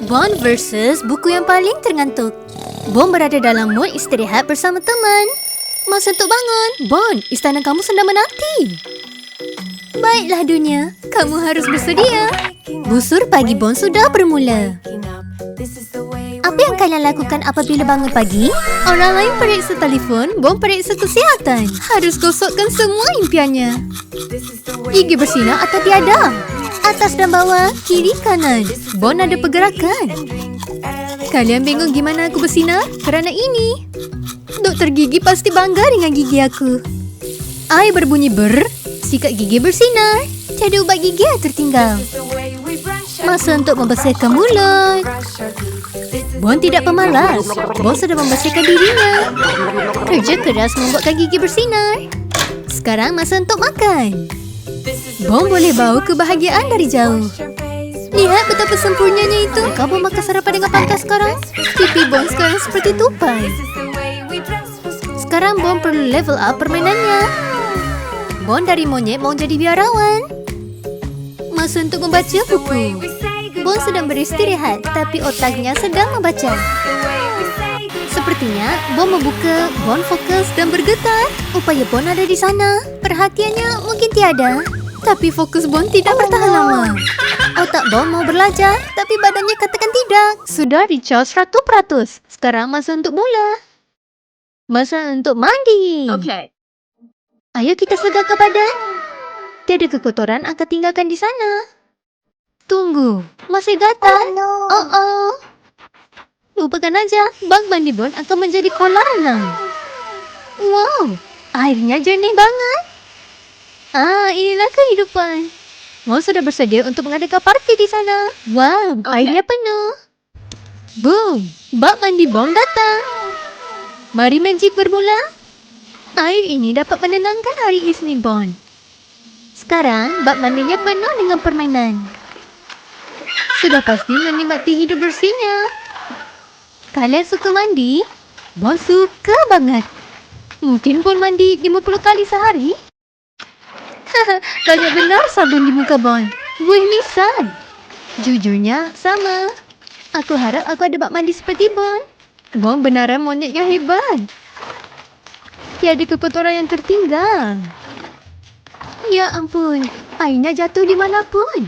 Bon versus buku yang paling terngantuk. Bon berada dalam mood istirahat bersama teman. Masa untuk bangun. Bon, istana kamu sedang menanti. Baiklah dunia, kamu harus bersedia. Busur pagi Bon sudah bermula. Apa yang kalian lakukan apabila bangun pagi? Orang lain periksa telefon, Bon periksa kesihatan. Harus gosokkan semua impiannya. Gigi bersinar atau tiada? Atas dan bawah, kiri kanan. Bon ada pergerakan. Kalian bingung gimana aku bersinar? Kerana ini. Doktor gigi pasti bangga dengan gigi aku. Air berbunyi ber, sikat gigi bersinar. Tiada ubat gigi yang tertinggal. Masa untuk membersihkan mulut. Bon tidak pemalas. Bon sedang membersihkan dirinya. Kerja keras membuatkan gigi bersinar. Sekarang masa untuk makan. Bon boleh bau kebahagiaan dari jauh. Lihat betapa sempurnanya itu. Kau mau makan sarapan dengan pantas sekarang? Pipi Bon sekarang seperti tupai. Sekarang Bon perlu level up permainannya. Bon dari monyet mau jadi biarawan. Masa untuk membaca buku. Bon sedang beristirahat, tapi otaknya sedang membaca. Sepertinya Bon membuka, Bon fokus dan bergetar. Upaya Bon ada di sana. Perhatiannya mungkin tiada. Tapi fokus Bon tidak bertahan lama. Otak Bon mau belajar, tapi badannya katakan tidak. Sudah recharge 100%. Sekarang masa untuk mula. Masa untuk mandi. Okay. Ayo kita segar ke badan. Tiada kekotoran akan tinggalkan di sana. Tunggu, masih gatal. Oh. Lupakan aja, bak mandi Bon akan menjadi kolam renang. Wow, airnya jernih banget. Inilah kehidupan. Mau sudah bersedia untuk mengadakan parti di sana. Wow, airnya penuh. Boom, bak mandi Bon datang. Mari magic bermula. Air ini dapat menenangkan hari Isnin Bon. Sekarang, bak mandinya penuh dengan permainan. Sudah pasti menikmati hidup bersihnya. Kalian suka mandi? Bon suka banget. Mungkin Bon mandi 50 kali sehari. Banyak benar sabun di muka Bon. Wih nisan. Jujurnya sama. Aku harap aku ada bak mandi seperti Bon. Bon benaran monyet yang hebat. Tiada kekotoran yang tertinggal. Ya ampun, airnya jatuh di manapun.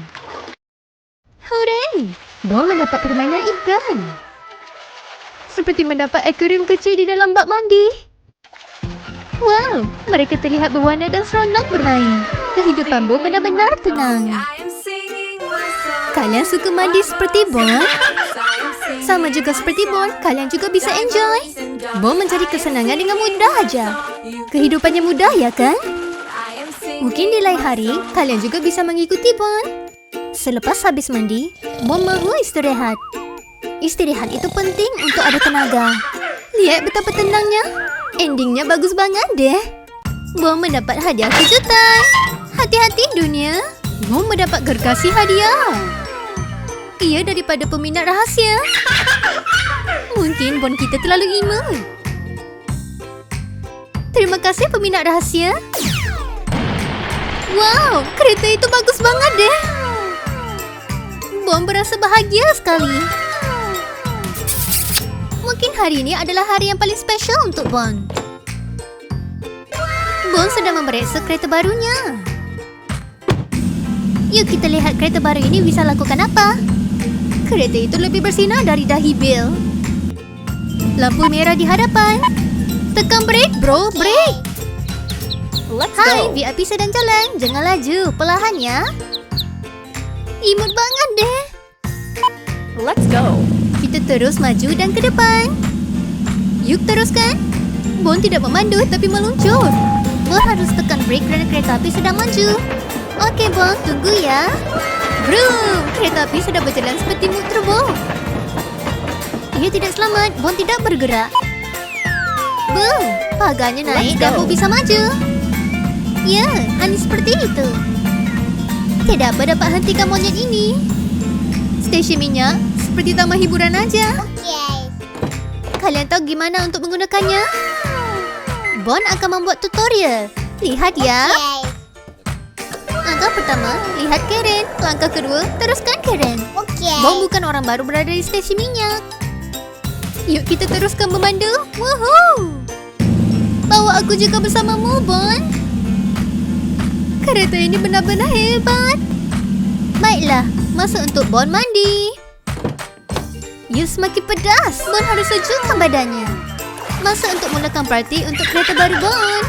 Hooray! Bon mendapat permainan ikan. Seperti mendapat akuarium kecil di dalam bak mandi. Wow, mereka terlihat berwarna dan seronok bermain. Kehidupan Bon benar-benar tenang. Kalian suka mandi seperti Bon? Sama juga seperti Bon, kalian juga bisa enjoy. Bon mencari kesenangan dengan mudah aja. Kehidupannya mudah ya kan? Mungkin di lain hari, kalian juga bisa mengikuti Bon. Selepas habis mandi, Bon mahu istirahat. Istirahat itu penting untuk ada tenaga. Lihat betapa tenangnya. Endingnya bagus banget deh. Bon mendapat hadiah kejutan. Hati-hati dunia. Bon mendapat gergasi hadiah. Ia daripada peminat rahasia. Mungkin Bon kita terlalu imut. Terima kasih peminat rahasia. Wow, kereta itu bagus banget deh. Bon berasa bahagia sekali. Mungkin hari ini adalah hari yang paling spesial untuk Bon. Bon sedang memeriksa kereta barunya. Yuk kita lihat kereta baru ini bisa lakukan apa. Kereta itu lebih bersinar dari dahi Bill. Lampu merah di hadapan. Tekan brake bro, brake. Hai, VIP sedang jalan. Jangan laju, perlahan ya. Imut banget deh. Let's go. Kita terus maju dan ke depan. Yuk teruskan. Bon tidak memandu tapi meluncur. Bon harus tekan brake kerana kereta api sedang maju. Okey Bon, tunggu ya. Vroom, kereta api sudah berjalan seperti mood turbo. Ia tidak selamat, Bon tidak bergerak. Boom, pagarnya naik dan Bon bisa maju. Ya, hanya seperti itu. Tidak apa dapat hentikan monyet ini. Stesen minyak seperti taman hiburan aja. Kalian tahu gimana untuk menggunakannya? Bon akan membuat tutorial. Lihat ya. Langkah pertama, lihat Karen. Langkah kedua, teruskan Karen. Bom bukan orang baru berada di stesen minyak. Yuk kita teruskan memandu. Woohoo! Bawa aku juga bersamamu, Bon. Kereta ini benar-benar hebat. Baiklah, masa untuk Bon mandi. Yuk semakin pedas. Bon harus sejukkan badannya. Masa untuk mulakan parti untuk kereta baru Bon.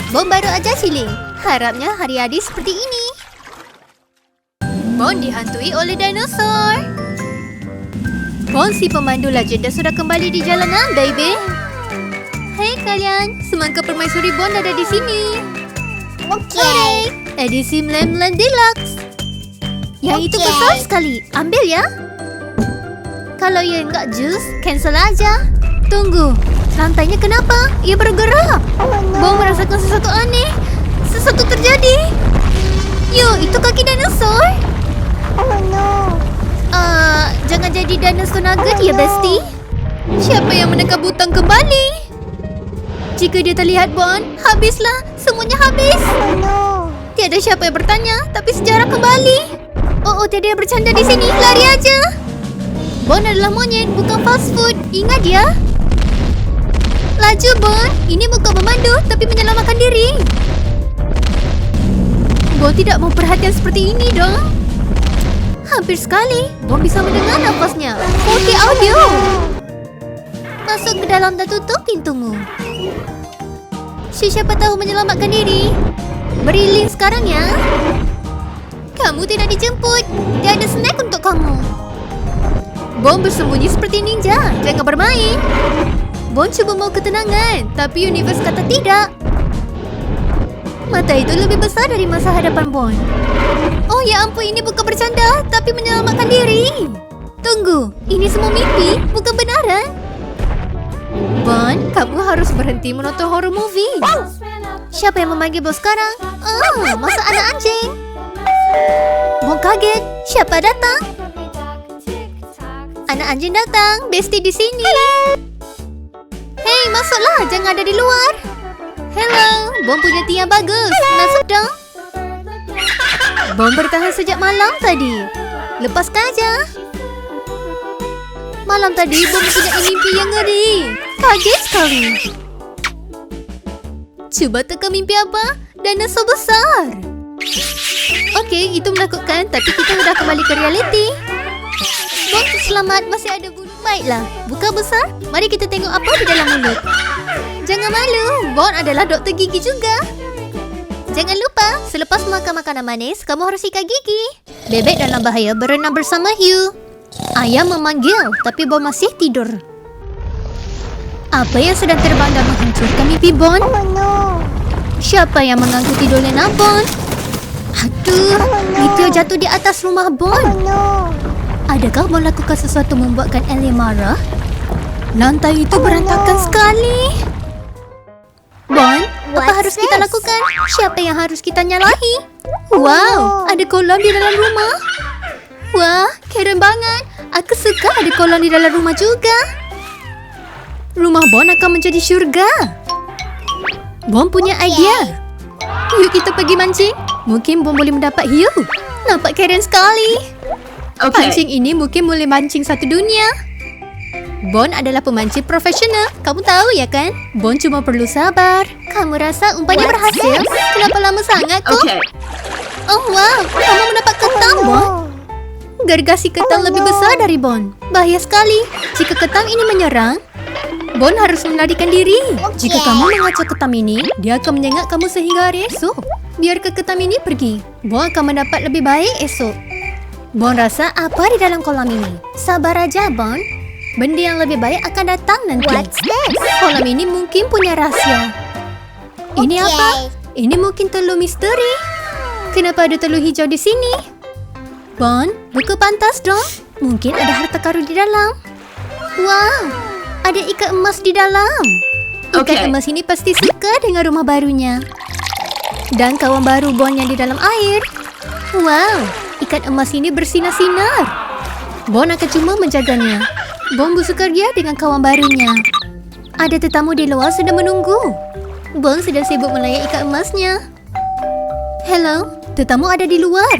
Bon baru aja cilik. Harapnya hari-hari seperti ini. Bon dihantui oleh dinosaur. Bon si pemandu legenda sudah kembali di jalanan, baby. Hai kalian, semangka permaisuri Bon ada di sini. Hooray, edisi Mlem-Mlem Deluxe. Yang itu besar sekali, ambil ya. Kalau ia enggak jus, cancel aja. Tunggu, lantainya kenapa? Ia bergerak. Bon merasakan sesuatu aneh. Sesuatu terjadi. Yo, itu kaki dinosaur. Jangan jadi dinosaur nugget ya, bestie. Siapa yang menangkap butang kembali? Jika dia terlihat Bon, habislah. Semuanya habis. Tiada siapa yang bertanya, tapi sejarah kembali. Oh, tiada yang bercanda di sini. Lari aja. Bon adalah monyet, bukan fast food. Ingat ya. Laju, Bon. Ini bukan memandu, tapi menyelamatkan diri. Bon tidak mau perhatian seperti ini dong. Hampir sekali, Bon bisa mendengar nafasnya. 4K audio. Masuk ke dalam dan tutup pintumu. Siapa tahu menyelamatkan diri. Beri link sekarang ya. Kamu tidak dijemput. Tiada snack untuk kamu. Bon bersembunyi seperti ninja. Jangan bermain. Bon cuba mau ketenangan, tapi universe kata tidak. Mata itu lebih besar dari masa hadapan Bon. Oh ya ampun, ini bukan bercanda, tapi menyelamatkan diri. Tunggu, ini semua mimpi, bukan benaran. Bon, kamu harus berhenti menonton horror movie. Siapa yang memanggil Bon sekarang? Masa anak anjing. Bon kaget, siapa datang? Anak anjing datang, bestie di sini. Hei, masuklah, jangan ada di luar. Hello, Bon punya tea yang bagus. Masuk dong. Bon bertahan sejak malam tadi. Lepaskan aja. Malam tadi Bon mempunyai mimpi yang ngeri. Kaget sekali. Cuba teka mimpi apa? Dinosaur besar. Okey, itu menakutkan, tapi kita sudah kembali ke realiti. Bon selamat, masih ada bulu. Baiklah, buka besar. Mari kita tengok apa di dalam mulut. Jangan malu, Bon adalah doktor gigi juga. Jangan lupa, selepas makan makanan manis, kamu harus sikat gigi. Bebek dalam bahaya berenang bersama hiu. Ayam memanggil, tapi Bon masih tidur. Apa yang sedang terbang dan menghancurkan mimpi Bon? Siapa yang mengganggu tidur Lena Bon? Aduh, meteor jatuh di atas rumah Bon. Adakah Bon lakukan sesuatu membuatkan Ellie marah? Lantai itu berantakan sekali. Bon, apa harus kita lakukan? Siapa yang harus kita nyalahi? Wow, ada kolam di dalam rumah. Wah, keren banget. Aku suka ada kolam di dalam rumah juga. Rumah Bon akan menjadi syurga. Bon punya idea. Yuk kita pergi mancing. Mungkin Bon boleh mendapat hiu. Nampak keren sekali. Pancing ini mungkin boleh mancing satu dunia. Bon adalah pemancing profesional. Kamu tahu ya kan? Bon cuma perlu sabar. Kamu rasa umpannya berhasil? Kenapa lama sangat kok? Oh wow, kamu mendapat ketam, Bon. Gergasi ketam lebih besar dari Bon. Bahaya sekali. Jika ketam ini menyerang, Bon harus melarikan diri. Jika kamu mengacau ketam ini, dia akan menyengat kamu sehingga hari esok. Biarkan ketam ini pergi. Bon akan mendapat lebih baik esok. Bon rasa apa di dalam kolam ini? Sabar aja, Bon. Benda yang lebih baik akan datang nanti. Kolam ini mungkin punya rahasia. Ini apa? Ini mungkin telur misteri. Kenapa ada telur hijau di sini? Bon, buka pantas dong. Mungkin ada harta karun di dalam. Wow, ada ikan emas di dalam. Ikan emas ini pasti suka dengan rumah barunya. Dan kawan baru Bon yang di dalam air. Wow, ikan emas ini bersinar-sinar. Bon akan cuma menjaganya. Bon bersukaria dengan kawan barunya. Ada tetamu di luar sedang menunggu. Bon sedang sibuk melayan ikan emasnya. Hello, Tetamu ada di luar.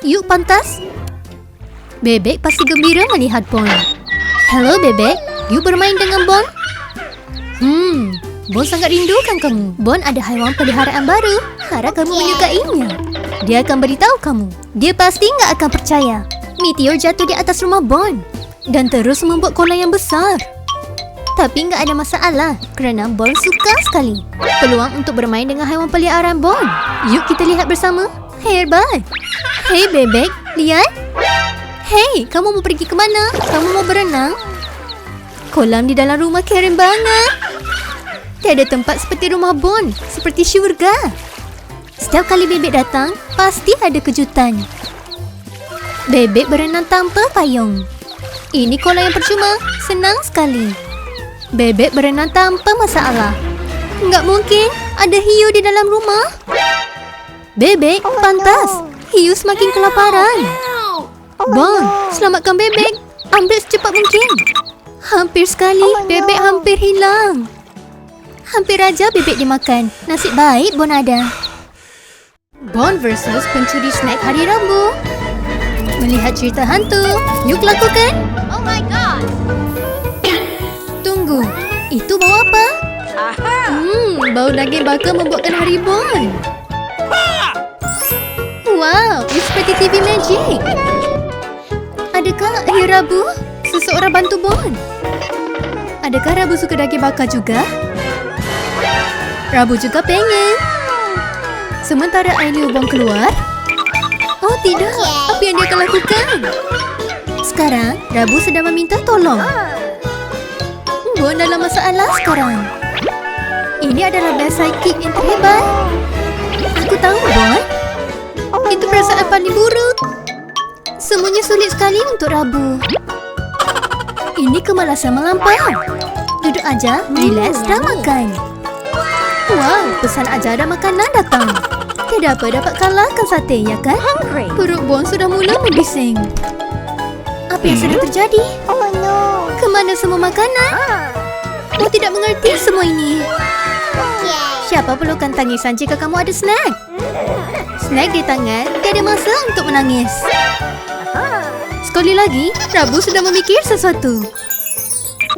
Yuk, pantas. Bebek pasti gembira melihat Bon. Halo, Bebek. Yuk bermain dengan Bon. Bon sangat rindukan kamu. Bon ada haiwan peliharaan baru. Harap kamu menyukainya. Dia akan beritahu kamu. Dia pasti nggak akan percaya. Meteor jatuh di atas rumah Bon dan terus membuat kolam yang besar. Tapi nggak ada masalah kerana Bon suka sekali peluang untuk bermain dengan haiwan peliharaan Bon. Yuk kita lihat bersama. Hebat. Hei Bebek, lihat. Hei, kamu mau pergi ke mana? Kamu mau berenang? Kolam di dalam rumah keren banget. Tiada tempat seperti rumah Bon, seperti syurga. Setiap kali Bebek datang, pasti ada kejutan. Bebek berenang tanpa payung. Ini kolam yang percuma, senang sekali. Bebek berenang tanpa masalah. Nggak mungkin ada hiu di dalam rumah. Bebek, pantas. Hiu semakin kelaparan. Bon, selamatkan Bebek. Ambil secepat mungkin. Hampir sekali, Bebek hampir hilang. Hampir aja Bebek dimakan. Nasib baik Bon ada. Bon versus pencuri snack hari Rabu. Melihat cerita hantu. Yuk lakukan. Oh my god! Tunggu, itu bau apa? Bau daging bakar membuatkan hari Bon. Wow, ini seperti TV Magic. Adakah hari Rabu seseorang bantu Bon? Adakah Rabu suka daging bakar juga? Rabu juga pengen. Sementara Aileen Bon keluar. Oh tidak, apa yang dia akan lakukan? Sekarang, Rabu sedang meminta tolong. Bon dalam masalah sekarang. Ini adalah best sidekick yang terhebat. Aku tahu, Bon. Itu perasaan paling buruk. Semuanya sulit sekali untuk Rabu. Ini kemalasan melampau. Duduk aja, relax dan makan. Wow, pesan aja ada makanan datang. Tidak apa dapat kalahkan sate, ya kan? Perut Bon sudah mula membising. Apa yang sedang terjadi? Kemana semua makanan? Bon tidak mengerti semua ini. Siapa perlukan tangisan jika kamu ada snack? Snack di tangan, tiada masa untuk menangis. Sekali lagi, Rabu sudah memikir sesuatu.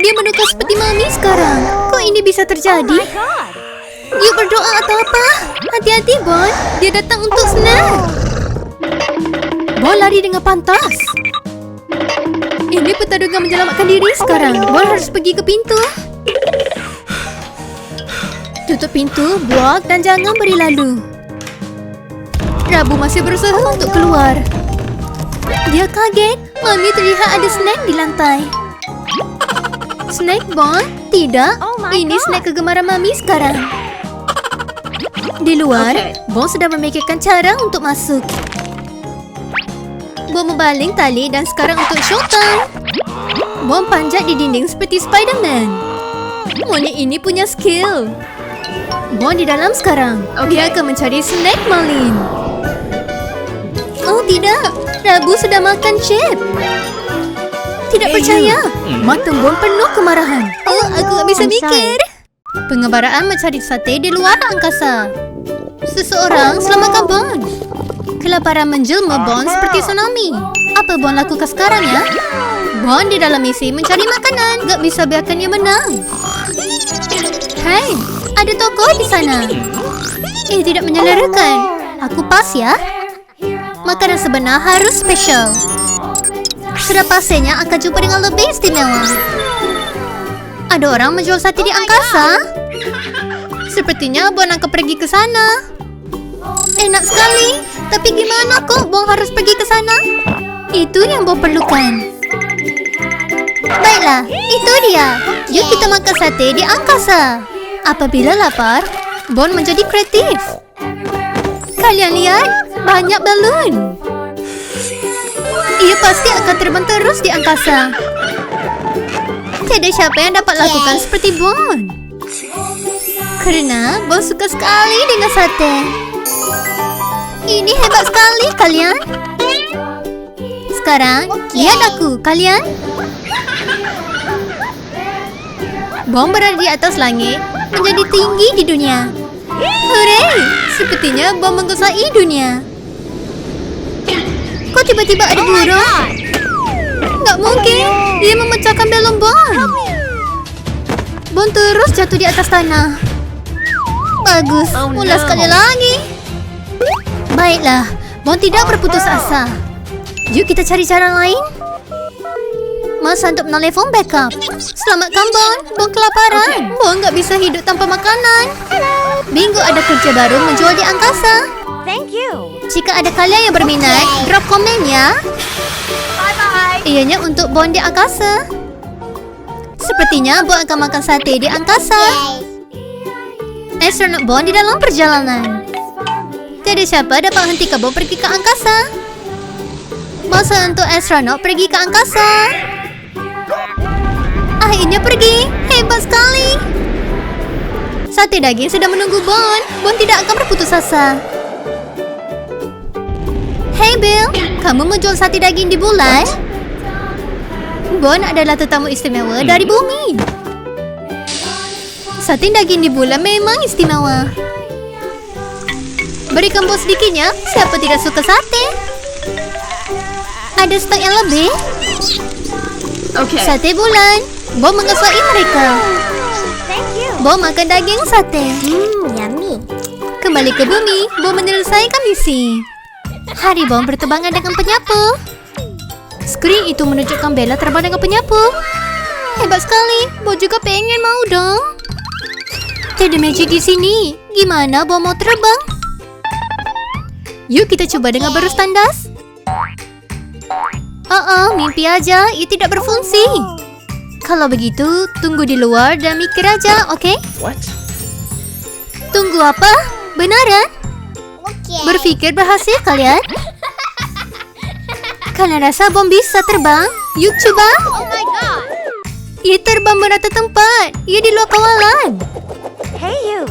Dia menukar seperti Mami sekarang. Kok ini bisa terjadi? Yuk berdoa atau apa? Hati-hati, Bon. Dia datang untuk snack. Bon lari dengan pantas. Ini pertarungan menyelamatkan diri sekarang. Bon harus pergi ke pintu. Tutup pintu, buak dan jangan beri lalu. Rabu masih berusaha untuk keluar. Dia kaget. Mami terlihat ada snack di lantai. Snack, Bon? Tidak. Ini snack kegemaran Mami sekarang. Di luar, Bon sedang memikirkan cara untuk masuk. Bon membaling tali dan sekarang untuk showtime. Bon panjat di dinding seperti Spiderman. Monyet ini punya skill. Bon di dalam sekarang. Dia akan mencari snack Marlin. Oh tidak, Rabu sudah makan chip. Tidak percaya. Mata Bon penuh kemarahan. Oh, aku tak bisa mikir. Pengembaraan mencari sate di luar angkasa. Seseorang selamatkan Bon. Kelaparan menjelma Bon seperti tsunami. Apa Bon lakukan sekarang ya? Bon di dalam misi mencari makanan. Gak bisa biarkannya menang. Hei, ada toko di sana. Tidak menyelerakan. Aku pas ya. Makanan sebenar harus spesial. Sudah pastinya akan jumpa dengan lebih istimewa. Ada orang menjual sate di angkasa. Sepertinya Bon akan pergi ke sana. Enak sekali. Tapi gimana kok Bon harus pergi ke sana? Itu yang Bon perlukan. Baiklah, itu dia. Yuk kita makan sate di angkasa. Apabila lapar, Bon menjadi kreatif. Kalian lihat, banyak balon. Ia pasti akan terbang terus di angkasa. Tiada siapa yang dapat lakukan seperti Bon. Kerana Bon suka sekali dengan sate. Ini hebat sekali kalian. Sekarang, lihat aku, kalian. Bon berada di atas langit, menjadi tinggi di dunia. Hooray! Sepertinya Bon menguasai dunia. Kok tiba-tiba ada burung? Nggak mungkin. Dia memecahkan balon Bon. Bon terus jatuh di atas tanah. Bagus. Oh, no. Ulas sekali lagi. Baiklah. Bon tidak berputus asa. Yuk kita cari cara lain. Masa untuk menelpon backup. Selamatkan Bon. Bon kelaparan. Bon nggak bisa hidup tanpa makanan. Bingo ada kerja baru menjual di angkasa. Thank you. Jika ada kalian yang berminat, drop komen ya. Bye-bye. Ianya untuk Bon di angkasa. Sepertinya Bon akan makan sate di angkasa. Astronot Bon di dalam perjalanan. Tiada siapa dapat hentikan Bon pergi ke angkasa. Masa untuk astronot pergi ke angkasa. Akhirnya pergi. Hebat sekali. Sate daging sedang menunggu Bon. Bon tidak akan berputus asa. Hey Bill, kamu mau jual sate daging di bulan? Bon adalah tetamu istimewa dari bumi. Sate daging di bulan memang istimewa. Berikan Bon sedikitnya. Siapa tidak suka sate? Ada stok yang lebih? Okay. Sate bulan. Bon mengesuai mereka. Thank you. Bon makan daging sate. Yummy. Kembali ke bumi. Bon menyelesaikan misi. Hari Bon bertebangan dengan penyapu. Skrin itu menunjukkan Bella terbang dengan penyapu. Hebat sekali. Bon juga pengen mau dong. Tiada magic di sini. Gimana Bon mau terbang? Yuk kita coba dengan barus tandas. Mimpi aja. Ia tidak berfungsi. Kalau begitu, tunggu di luar dan mikir aja, oke? What? Tunggu apa? Benaran? Berpikir berhasil kalian? Kalian rasa Bon bisa terbang? Yuk coba. Oh my god. Ia terbang merata tempat. Ia di luar kawalan. Hey you.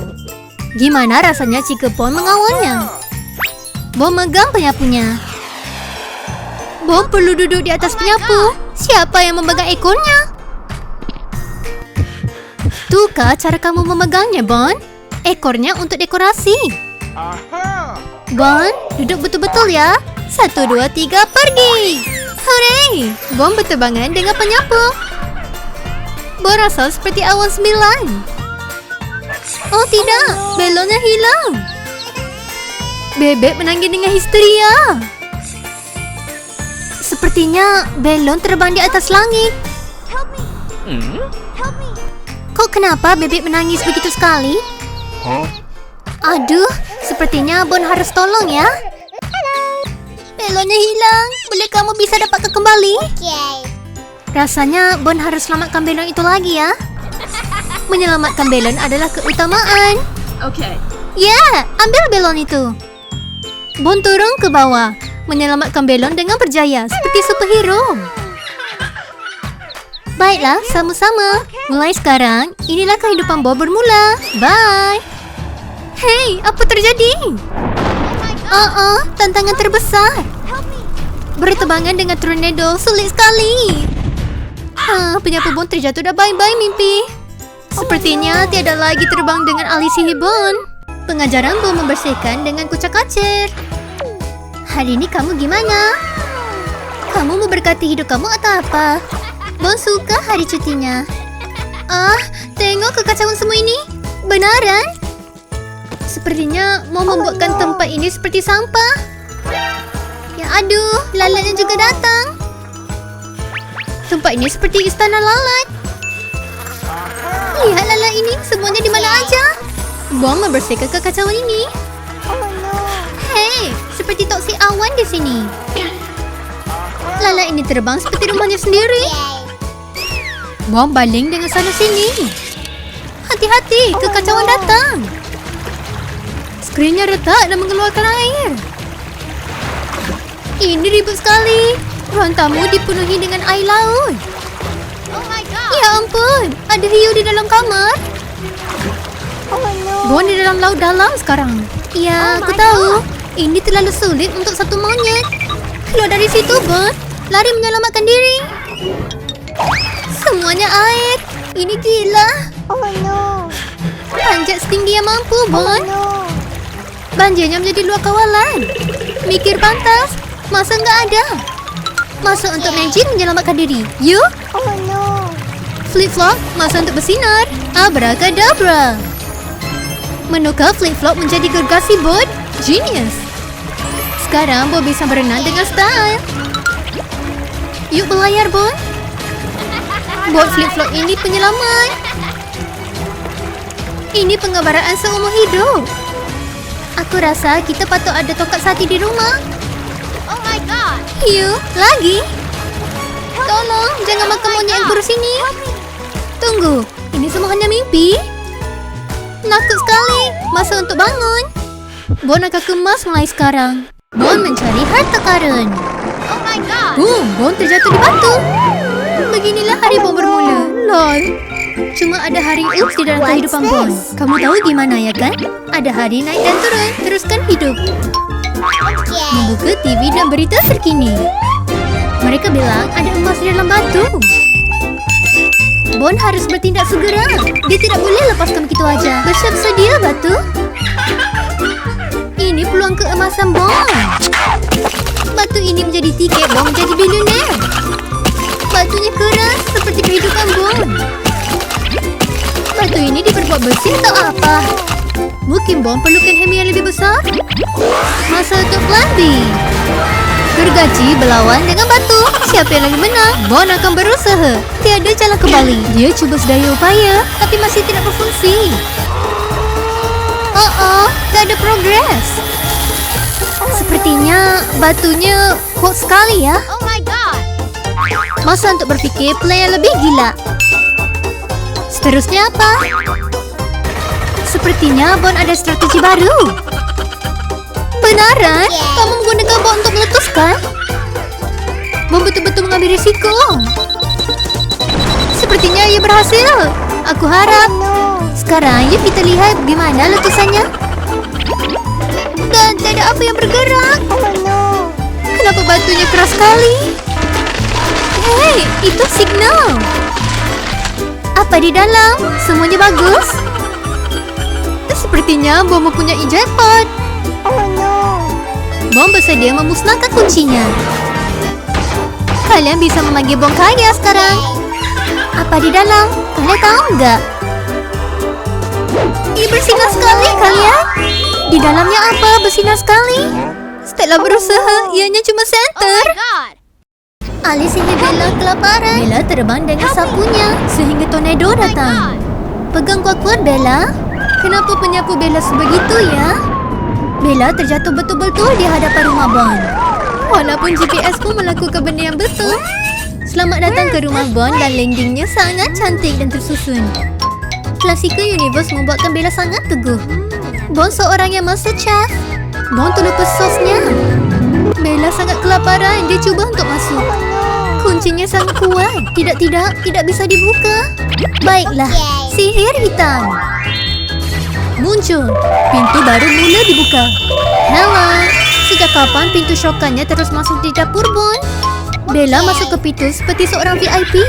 Gimana rasanya jika Bon mengawalnya? Bon megang penyapunya. Bon perlu duduk di atas penyapu. Siapa yang memegang ekornya? Tuhkah cara kamu memegangnya, Bon? Ekornya untuk dekorasi. Bon, duduk betul-betul ya. 1, 2, 3, pergi. Hooray! Bon berterbangan dengan penyapu. Bon rasa seperti awan 9. Oh tidak, belonnya hilang. Bebek menangis dengan histeria. Sepertinya belon terbang di atas langit. Help me. Help me. Kok kenapa bebek menangis begitu sekali? Aduh, sepertinya Bon harus tolong ya. Belonnya hilang. Boleh kamu bisa dapatkan kembali? Rasanya Bon harus selamatkan belon itu lagi ya. Menyelamatkan belon adalah keutamaan. Okay. Ya, ambil belon itu. Bon turun ke bawah. Menyelamatkan belon dengan berjaya seperti superhero. Baiklah, sama-sama. Mulai sekarang, inilah kehidupan Bon bermula. Bye. Hey, apa terjadi? Tantangan terbesar. Bertebangan dengan tornado sulit sekali. Penyapu Bon terjatuh dah bye-bye mimpi. Sepertinya tiada lagi terbang dengan alis sihir Bon. Pengajaran Bon membersihkan dengan kucak-kacir. Hari ini kamu gimana? Kamu mau berkati hidup kamu atau apa? Bon suka hari cutinya. Tengok kekacauan semua ini. Benaran? Sepertinya mau membuatkan tempat ini seperti sampah. Ya aduh, lalatnya juga datang. Tempat ini seperti istana lalat. Lihat lalat ini, semuanya di mana aja. Bon membersihkan kekacauan ini. Hei, seperti toksi awan di sini. Lalat ini terbang seperti rumahnya sendiri. Bon baling dengan sana sini. Hati-hati, kekacauan datang. Skrinnya retak dan mengeluarkan air. Ini ribut sekali. Ruang tamu dipenuhi dengan air laut. Oh my god. Ya ampun, ada hiu di dalam kamar. Bon di dalam laut dalam sekarang. Ya, aku tahu. Ini terlalu sulit untuk satu monyet. Keluar dari situ, Bon. Lari menyelamatkan diri. Semuanya air. Ini gila. Panjat setinggi yang mampu, Bon. Banjirnya menjadi luar kawalan. Mikir pantas. Masa nggak ada? Masa untuk magic menyelamatkan diri. You? Oh no. Flip-flop, masa untuk bersinar. Abracadabra. Menukar flip-flop menjadi gergasi bot? Genius. Sekarang Bon bisa berenang dengan style. Yuk berlayar, Bon. Bot flip-flop ini penyelamat. Ini pengabaraan seumur hidup. Aku rasa kita patut ada tongkat sati di rumah. Oh my god. Yuk, lagi. Tolong, jangan makan monyet yang kurus ini. Tunggu, ini semua hanya mimpi. Nakut sekali. Masa untuk bangun. Bon akan kemas mulai sekarang. Bon mencari harta karun. Oh my god. Boom, Bon terjatuh di batu. Beginilah hari Bon bermula. Lol. Cuma ada hari ups di dalam kehidupan Bon. Kamu tahu gimana ya kan? Ada hari naik dan turun. Teruskan hidup. Membuka TV dan berita terkini. Mereka bilang ada emas di dalam batu. Bon harus bertindak segera. Dia tidak boleh lepaskan begitu aja. Bersiap sedia, batu. Ini peluang keemasan Bon. Batu ini menjadi tiket Bon menjadi bilioner. Batunya keras seperti kehidupan Bon. Batu ini diperbuat besi atau apa? Mungkin Bon perlukan hemi yang lebih besar. Masa untuk plan B. Gergaji berlawan dengan batu. Siapa yang lagi menang? Bon akan berusaha. Tiada jalan kembali. Dia cuba sedaya upaya, tapi masih tidak berfungsi. Tak ada progres. Sepertinya batunya kuat sekali ya. Oh my god. Masa untuk berfikir plan yang lebih gila. Seterusnya apa? Sepertinya Bon ada strategi baru. Benaran? Kamu menggunakan Bon untuk meletuskan? Bon betul-betul mengambil risiko. Sepertinya ia berhasil. Aku harap. Sekarang yuk kita lihat gimana letusannya. Dan tidak ada apa yang bergerak. Kenapa batunya keras sekali? Hei, itu signal. Apa di dalam? Semuanya bagus. Sepertinya Bon mempunyai jackpot. Bon bersedia memusnahkan kuncinya. Kalian bisa memanggil Bon kaya sekarang. Apa di dalam? Kalian tahu enggak? Ia bersinar sekali kalian. Di dalamnya apa? Bersinar sekali. Setelah berusaha, ianya cuma Oh senter. my god. Alih sihir Bella kelaparan. Bella terbang dengan sapunya sehingga tornado datang. Pegang kuat-kuat Bella. Kenapa penyapu Bella sebegitu ya? Bella terjatuh betul-betul di hadapan rumah Bon. Walaupun GPS pun melakukan benda yang betul. Selamat datang ke rumah Bon dan landingnya sangat cantik dan tersusun. Classical Universe membuatkan Bella sangat teguh. Bon seorang yang master chef. Bon terlupa sosnya. Bella sangat kelaparan. Dia cuba untuk masuk. Kuncinya sangat kuat. Tidak bisa dibuka. Baiklah, sihir hitam muncul. Pintu baru mula dibuka. Hello. Sejak kapan pintu syokannya terus masuk di dapur Bon? Bella masuk ke pintu seperti seorang VIP.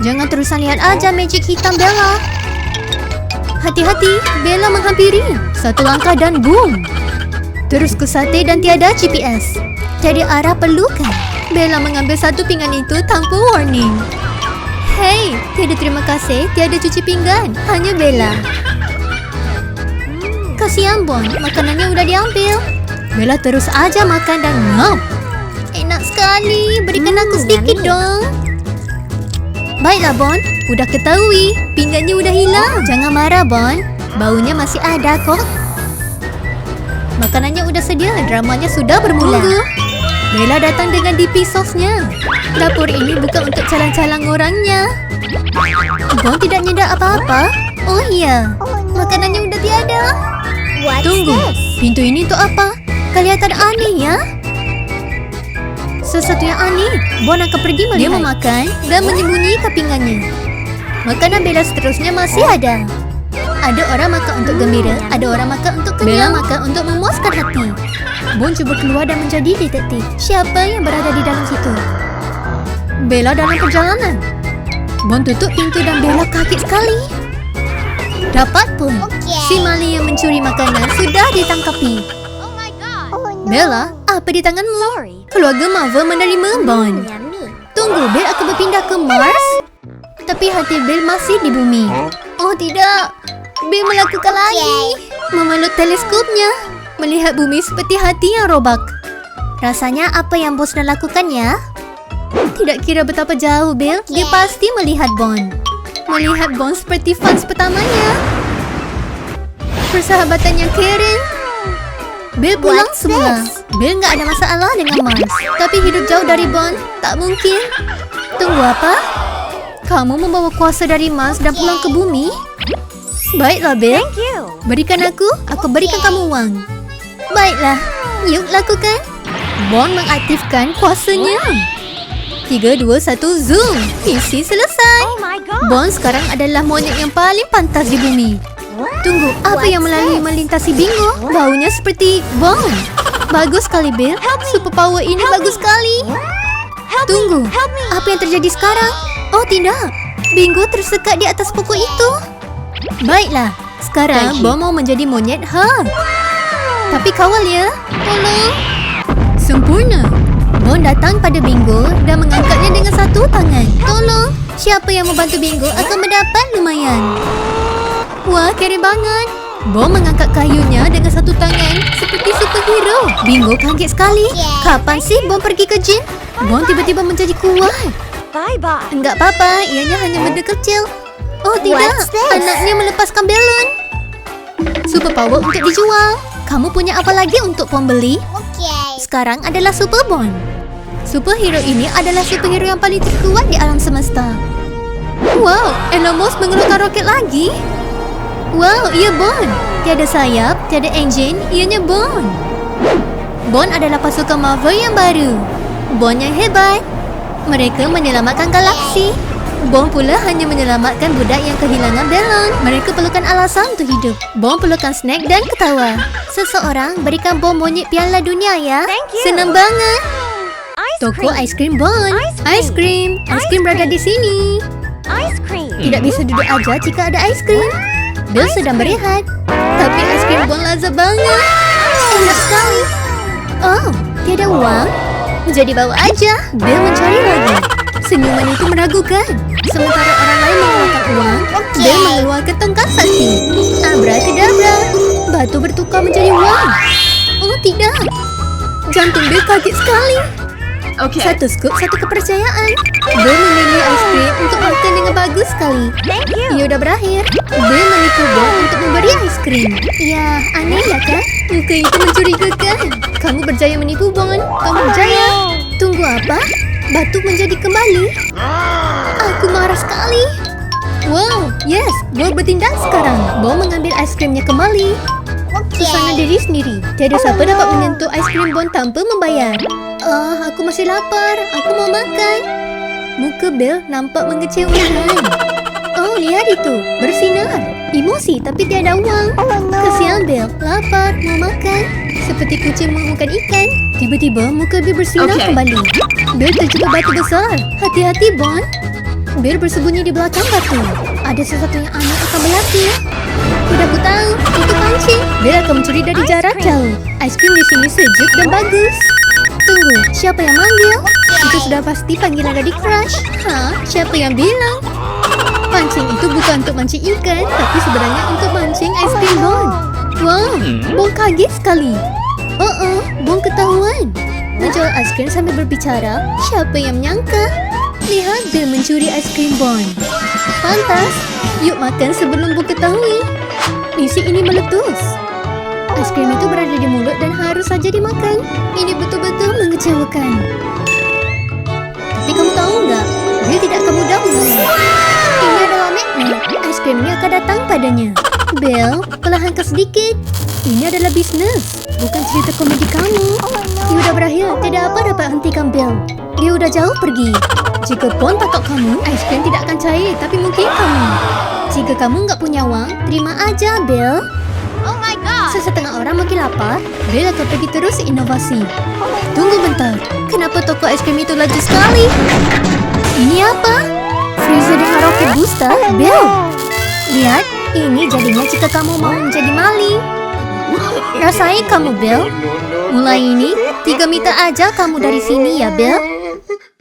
Jangan terusan lihat aja magic hitam Bella. Hati-hati, Bella menghampiri. Satu langkah dan boom. Terus ke sate dan tiada GPS. Jadi arah pelukan. Bella mengambil satu pinggan itu tanpa warning. Hei, tiada terima kasih, tiada cuci pinggan. Hanya Bella. Kasihan Bon, makanannya udah diambil. Bella terus aja makan dan ngap. Enak sekali, berikan aku sedikit dong. Baiklah Bon, udah ketahui. Pinggannya udah hilang. Jangan marah Bon, baunya masih ada kok. Makanannya udah sedia, dramanya sudah bermula. Tunggu. Bella datang dengan DP sauce-nya. Dapur ini bukan untuk calang-calang orangnya. Bon tidak nyedar apa-apa. Oh iya, makanannya udah tiada. Tunggu, pintu ini untuk apa? Kelihatan aneh ya? Sesuatu yang aneh. Bon akan pergi melihat. Dia memakan dan menyembunyi kepingannya. Makanan Bella seterusnya masih ada. Ada orang makan untuk gembira, ada orang makan untuk kenyang. Bella makan untuk memuaskan hati. Bon cuba keluar dan menjadi detektif. Siapa yang berada di dalam situ? Bella dalam perjalanan. Bon tutup pintu dan Bella kaget sekali. Dapat pun. Si maling yang mencuri makanan sudah ditangkapi. Oh my god. Bella, Apa di tanganmu? Keluarga Marvel menerima Bond. Tunggu, Bill akan berpindah ke Mars? Tapi hati Bill masih di bumi. Oh tidak, Bill melakukan lagi. Memeluk teleskopnya, melihat bumi seperti hati yang robak. Rasanya apa yang bos dah lakukan ya? Tidak kira betapa jauh Bill, dia pasti melihat Bond. Melihat Bond seperti fans pertamanya. Persahabatan yang caring. Bill pulang semula. Bill nggak ada masalah dengan Mars. Tapi hidup jauh dari Bond, tak mungkin. Tunggu apa? Kamu membawa kuasa dari Mars dan pulang ke bumi? Baiklah Bill. Berikan aku berikan kamu uang. Baiklah, yuk lakukan. Bond mengaktifkan kuasanya. 3, 2, 1, zoom. Misi selesai. Bond sekarang adalah monyet yang paling pantas di bumi. Tunggu, apa yang melintasi bingo? Baunya seperti bom. Bagus sekali, Bill. Superpower ini bagus sekali. Tunggu, apa yang terjadi sekarang? Oh tidak, Bingo tersekat di atas pokok itu. Baiklah, sekarang Bom mau menjadi monyet Hulk. Tapi kawal ya, tolong. Sempurna. Bom datang pada Bingo dan mengangkatnya dengan satu tangan. Tolong, siapa yang membantu Bingo akan mendapat lumayan. Wah, keren banget. Bom mengangkat kayunya dengan satu tangan seperti superhero. Bingo kaget sekali. Kapan sih Bom pergi ke gym? Bom tiba-tiba menjadi kuat. Bye-bye. Enggak apa-apa, ianya hanya benda kecil. Oh tidak, anaknya melepaskan balon. Superpower untuk dijual. Kamu punya apa lagi untuk pembeli? Sekarang adalah Super Bond. Superhero ini adalah superhero yang paling terkuat di alam semesta. Wow, Elon Musk mengeluarkan roket lagi. Wow, ia Bond. Tiada sayap, tiada enjin, ianya Bond. Bond adalah pasukan Marvel yang baru. Bond yang hebat. Mereka menyelamatkan galaksi. Bond pula hanya menyelamatkan budak yang kehilangan balon. Mereka perlukan alasan untuk hidup. Bond perlukan snack dan ketawa. Seseorang berikan Bond monyet piala dunia ya. Senang banget. Toko aiskrim Bond. Aiskrim berada di sini. Tidak bisa duduk aja jika ada aiskrim. Bill sedang berehat. Tapi aiskrim Bond lazat banget. Enak sekali. Oh, tiada uang? Jadi bawa aja. Bill mencari lagi. Senyuman itu meragukan. Sementara orang lain mengeluarkan uang, Bill mengeluarkan tongkat sakti. Abrakadabra. Batu bertukar menjadi uang. Oh tidak. Jantung Bill kaget sekali. Satu scoop, satu kepercayaan. Bill memilih aiskrim untuk makan dengan bagus sekali. Ia udah berakhir. Bill menipu Bond untuk memberi aiskrim. Ya, aneh ya kan? Muka itu mencurigakan. Kamu berjaya menipu Bond. Kamu berjaya. Tunggu apa? Batu menjadi kembali. Aku marah sekali. Wow, yes, Bond bertindak sekarang. Bond mengambil aiskrimnya kembali. Suasana diri sendiri. Tiada siapa dapat menyentuh aiskrim Bond tanpa membayar. Aku masih lapar. Aku mau makan. Muka Bill nampak mengecewakan. Oh, lihat itu. Bersinar. Emosi tapi tiada uang. Kesian Bill. Lapar. Mau makan. Seperti kucing mengemukan ikan. Tiba-tiba muka Bill bersinar kembali. Bill terjebak batu besar. Hati-hati, Bond. Bill bersembunyi di belakang batu. Ada sesuatu yang aneh akan berlaku. Sudah aku tahu. Itu pancing. Bill akan mencuri dari jarak jauh. Aiskrim di sini sejuk dan bagus. Tunggu, siapa yang manggil? Itu sudah pasti panggilan dari Crush. Siapa yang bilang? Pancing itu bukan untuk mancing ikan, tapi sebenarnya untuk mancing aiskrim Bond. Wow, Bond kaget sekali. Bond ketahuan. Menjual aiskrim sambil berbicara, siapa yang menyangka? Lihat Bill mencuri aiskrim Bond. Pantas, yuk makan sebelum Bond ketahui. Misi ini meletus. Aiskrim itu berada di mulut dan harus saja dimakan. Ini betul-betul mengecewakan. Tapi kamu tahu nggak? Dia tidak akan mudah mengalah. Ini adalah magnet. Aiskrim ini akan datang padanya. Bill, perlahankan sedikit. Ini adalah bisnis, bukan cerita komedi kamu. Dia udah berakhir. Tidak apa dapat hentikan Bill. Dia udah jauh pergi. Jika Bond takut kamu, aiskrim tidak akan cair. Tapi mungkin kamu. Jika kamu nggak punya uang, terima aja, Bill. Oh my god. Sesetengah orang makin lapar, Bill akan pergi terus inovasi. Tunggu bentar, kenapa toko aiskrim itu laju sekali? Ini apa? Freezer dengan roket booster? Bill, lihat, ini jadinya jika kamu mau menjadi maling. Rasain kamu, Bill. Mulai ini, 3 meter aja kamu dari sini ya, Bill.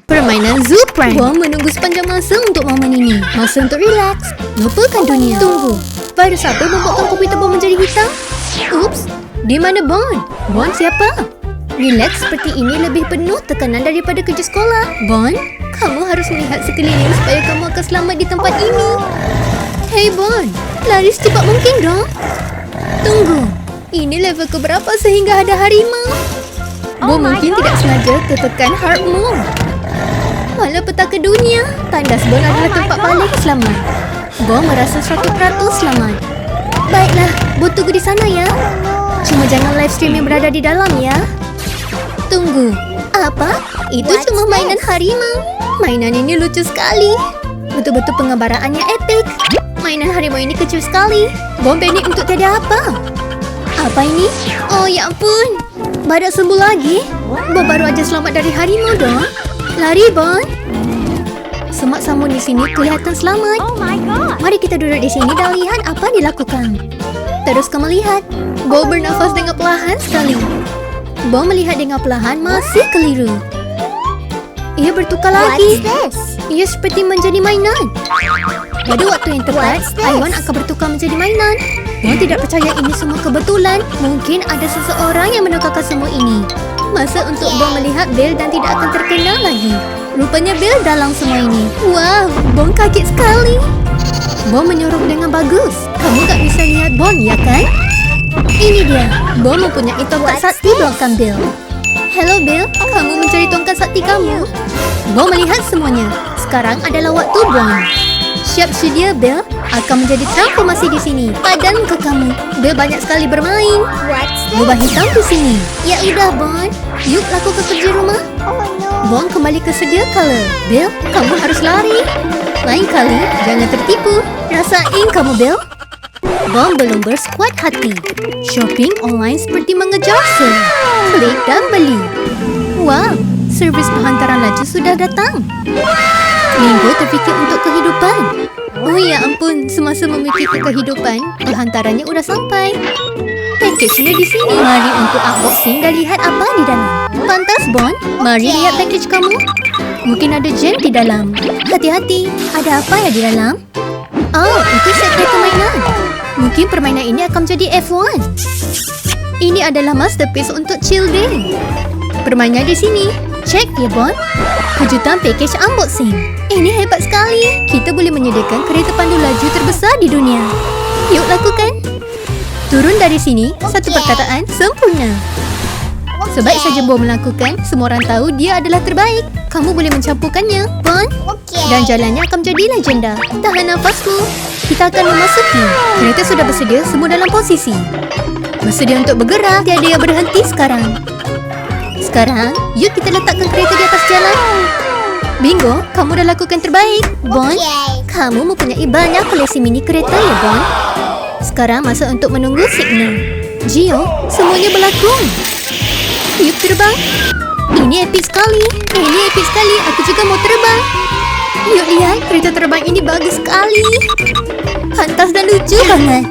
Permainan Zoo Prank. Bon menunggu sepanjang masa untuk momen ini. Masa untuk relax. Lupakan dunia. Tunggu. Virus apa membuatkan komputer Bon menjadi hitam? Ups. Di mana Bon? Bon siapa? Relax seperti ini lebih penuh tekanan daripada kerja sekolah. Bon, kamu harus melihat sekeliling supaya kamu akan selamat di tempat ini. Hey Bon, lari secepat mungkin dong. Tunggu. Ini level keberapa sehingga ada harimau? Bon mungkin tidak sengaja tertekan hard mode. Malah petaka dunia. Tandas Bon adalah tempat paling selamat. Bon merasa 100% selamat. Baiklah, Bon tunggu di sana ya. Cuma jangan live stream yang berada di dalam ya. Tunggu, apa? Itu cuma mainan harimau. Mainan ini lucu sekali. Betul-betul pengembaraan yang epic. Mainan harimau ini kecil sekali. Bon panik untuk tiada apa. Apa ini? Oh ya ampun. Badak sembuh lagi. Bon baru aja selamat dari harimau dong. Lari Bon. Semak samun di sini kelihatan selamat. Oh my god. Mari kita duduk di sini dan lihat apa yang dilakukan. Terus kamu lihat. Bon bernafas dengan perlahan sekali. Bon melihat dengan perlahan masih keliru. Ia bertukar lagi. What's this? Ia seperti menjadi mainan. Pada waktu yang tepat, What's this? haiwan akan bertukar menjadi mainan. Bon tidak percaya ini semua kebetulan. Mungkin ada seseorang yang menukarkan semua ini. Masa untuk Bon melihat Bill dan tidak akan terkenal lagi. Rupanya Bill dalam semua ini. Wow, Bon kaget sekali. Bon menyorok dengan bagus. Kamu tak bisa lihat Bon, ya kan? Ini dia. Bon mempunyai tongkat sakti belakang Bill. Hello Bill, kamu mencari tongkat sakti kamu? Bon melihat semuanya. Sekarang adalah waktu Bon. Siap sedia Bill? Akan menjadi transformasi di sini. Padan ke kamu. Bill banyak sekali bermain. What's this? Lubang hitam di sini. Ya udah Bon. Yuk lakukan kerja rumah. Oh no. Bon kembali ke sedia kala. Bill, kamu harus lari. Lain kali, jangan tertipu. Rasain kamu Bill. Bon belum bersekuat hati. Shopping online seperti mengejar sale. Klik dan beli. Wow, servis penghantaran laju sudah datang. Minggu terfikir untuk kehidupan. Oh ya ampun, semasa memikirkan kehidupan, penghantarannya udah sampai. Package-nya di sini. Mari untuk unboxing dan lihat apa di dalam. Pantas Bon, mari lihat package kamu. Mungkin ada gem di dalam. Hati-hati, ada apa ya di dalam? Oh, itu set kereta mainan. Mungkin permainan ini akan menjadi F1. Ini adalah masterpiece untuk chill day. Permainannya di sini. Cek ya Bon. Kejutan package unboxing. Ini hebat sekali. Kita boleh menyediakan kereta pandu laju terbesar di dunia. Yuk lakukan. Turun dari sini, satu perkataan sempurna. Sebaik saja Bon melakukan, semua orang tahu dia adalah terbaik. Kamu boleh mencampurkannya, Bon. Okay. Dan jalannya akan menjadi legenda. Tahan nafasmu. Kita akan memasuki. Kereta sudah bersedia, semua dalam posisi. Bersedia untuk bergerak. Tiada yang berhenti sekarang. Sekarang, yuk kita letakkan kereta di atas jalan. Bingo, kamu dah lakukan terbaik. Bon, Okay. kamu mempunyai banyak koleksi mini kereta ya, Bon. Sekarang masa untuk menunggu signal. Gio, semuanya berlaku. Yuk terbang. Ini epik sekali. Ini epik sekali. Aku juga mau terbang. Yuk lihat, kereta terbang ini bagus sekali. Pantas dan lucu banget.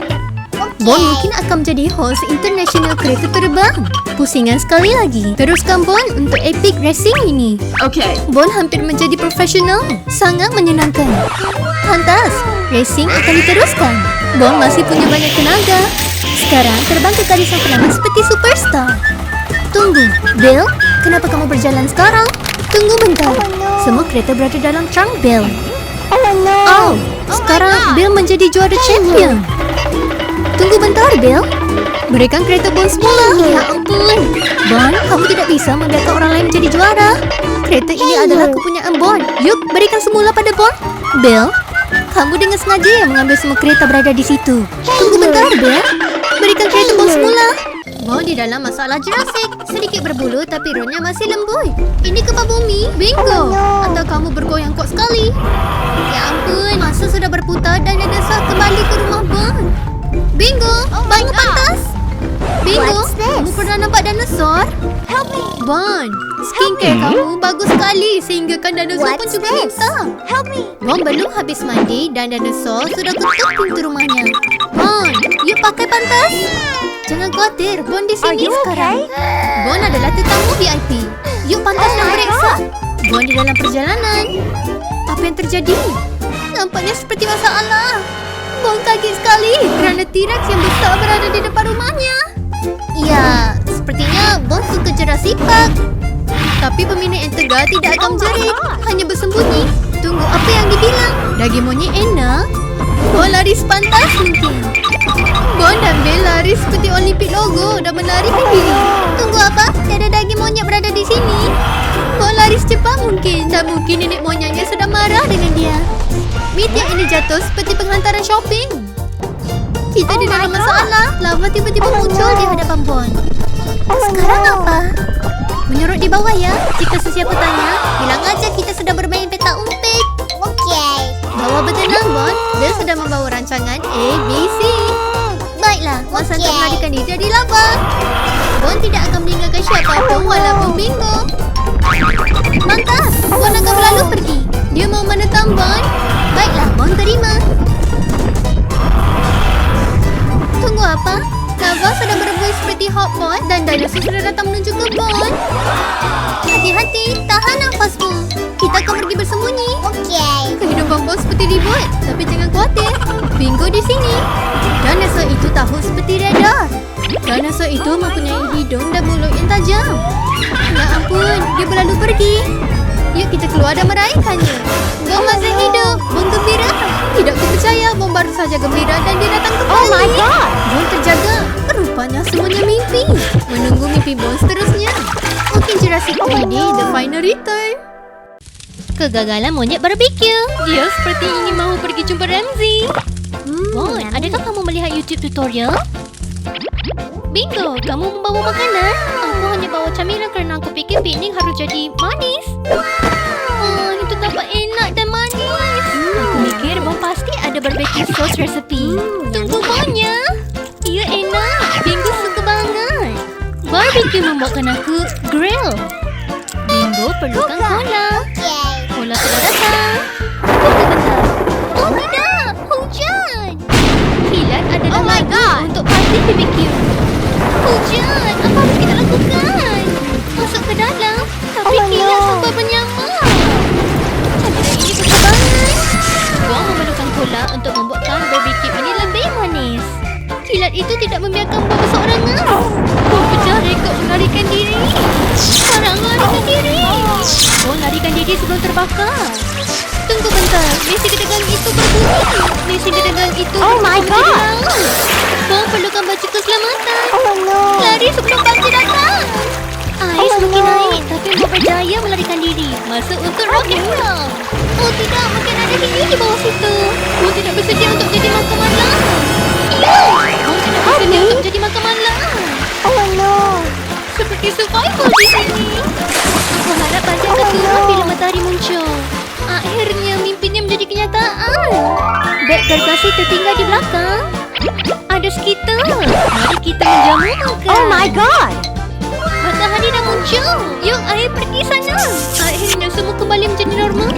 Bon mungkin akan menjadi host international kereta terbang. Pusingan sekali lagi. Teruskan Bon untuk epic racing ini. Okay. Bon hampir menjadi profesional. Sangat menyenangkan. Pantas, racing akan diteruskan. Bon masih punya banyak tenaga. Sekarang terbang ke karisan penamat seperti superstar. Tunggu, Bill, kenapa kamu berjalan sekarang? Tunggu bentar. Semua kereta berada dalam trunk Bill. Oh no. Oh, sekarang Bill menjadi juara champion. Tunggu bentar, Bill. Berikan kereta Bon semula. Ya ampun. Bon, kamu tidak bisa membiarkan orang lain menjadi juara. Kereta ini adalah kepunyaan Bon. Yuk, berikan semula pada Bon. Bill, kamu dengan sengaja yang mengambil semua kereta berada di situ. Tunggu bentar, Bill. Berikan kereta Bon semula. Bon di dalam masalah Jurassic. Sedikit berbulu tapi rohnya masih lembut. Ini gempa bumi. Bingo. Atau kamu bergoyang kuat sekali. Ya ampun. Masa sudah berputar dan ada sah kembali ke rumah Bon. Bingo. Baik pantas. Bingo, What's this? kamu pernah nampak dinosaur? Help me. Bon, skincare kamu bagus sekali sehinggakan dinosaur pun What's juga this? minta. Help me. Bon belum habis mandi dan dinosaur sudah ketuk pintu rumahnya. Bon, yuk pakai pantas. Jangan khawatir, Bon di Are sini you sekarang. okay? Bon adalah tetamu VIP. Yuk pantas Oh dan my periksa. God. Bon di dalam perjalanan. Apa yang terjadi? Nampaknya seperti masalah. Bon kaget sekali kerana T-Rex yang besar berada di depan rumahnya. Ya, sepertinya Bon suka Jurassic Park. Tapi pemilik yang tegar tidak akan Oh my menjerit, God. hanya bersembunyi. Tunggu apa yang dibilang. Daging monyet enak. Bon lari sepantas mungkin. Bon dan Belle lari seperti Olimpik logo dan menarikan diri. Tunggu apa? Tiada daging monyet berada di sini. Bon lari secepat mungkin dan mungkin nenek moyangnya sedang marah dengan dia. Meteor ini jatuh seperti penghantaran shopping. Kita Oh di my dalam God. masalah. Lava tiba-tiba Oh muncul no. di hadapan Bon. Oh Sekarang no. apa? Menurut di bawah ya. Jika sesiapa tanya, bilang aja kita sedang bermain peta umpik. Okay. Bawa bertenang, Bon. Dia sedang membawa rancangan A, B, C. Baiklah, masa untuk Okey. melarikan diri dari lava. Bon tidak akan meninggalkan siapapun walaupun bingo. Mantap, Bon akan berlalu pergi. Dia mau menentang Bon. Baiklah, Bon terima. Tunggu apa? Lava sedang berebut seperti hotpot dan dinosaur sudah datang menuju ke Bon. Hati-hati, tahan nafasmu. Kita akan pergi bersembunyi. Okay. Kehidupan Bon seperti ribut, tapi jangan khawatir. Bingo di sini. Dinosaur itu tahu seperti radar. Dinosaur itu mempunyai hidung dan mulut yang tajam. Ya ampun, dia berlalu pergi. Yuk kita keluar dan meraihkannya. Bon masih hidup. Bon gembira. Tidak ku percaya, Bon baru saja gembira dan dia datang kembali. Oh my God. Bon terjaga. Rupanya semuanya mimpi. Menunggu mimpi Bon seterusnya. Mungkin Jurassic 3D The Final Return. Kegagalan monyet barbecue. Dia seperti ingin mahu pergi jumpa Ramsay. Bon, adakah kamu melihat YouTube tutorial? Bingo, kamu membawa makanan? Aku hanya bawa camilan kerana aku fikir piknik harus jadi manis. Oh, itu tampak enak dan manis. Aku mikir Bon pasti ada barbecue sauce resepi. Tunggu Bonnya. Ia enak. Bingo suka banget. Barbecue membuatkan aku grill. Bingo perlukan cola. Okay. Cola sudah datang. Tunggu sebentar. Oh tidak, hujan. Kilat adalah Oh my lagu God. untuk parti BBQ. Hujan, apa harus kita lakukan? Masuk ke dalam, tapi Oh kilat no. sampai menyamar. Camilan ini besar banget. Bon memerlukan cola untuk membuatkan BBQ ini lebih manis. Kilat itu tidak membiarkan Bon berseorangan. Bon pecah rekod melarikan diri. Sekarang larikan diri. Bon larikan diri sebelum terbakar. Tunggu bentar, mesin ketegangan itu berbunyi. Mesin ketegangan itu Oh my berada di God. laut. Bon perlukan baju keselamatan. Oh no. Lari sebelum banjir datang. Air Oh semakin no. naik, tapi Bon berjaya melarikan diri. Masuk untuk rocket roll. Oh tidak, mungkin ada hiu di bawah situ. Bon tidak bersedia untuk jadi makan malam. Iya, Bon tidak bersedia untuk jadi makan malam. Oh no. Seperti survival di sini. Aku harap banjir akan turun bila matahari muncul. Akhirnya mimpinya menjadi kenyataan. Beg gargasi tertinggal di belakang. Ada skitter. Mari kita menjamu makan. Oh my God. Matahari dah muncul. Yuk, air pergi sana. Akhirnya semua kembali menjadi normal.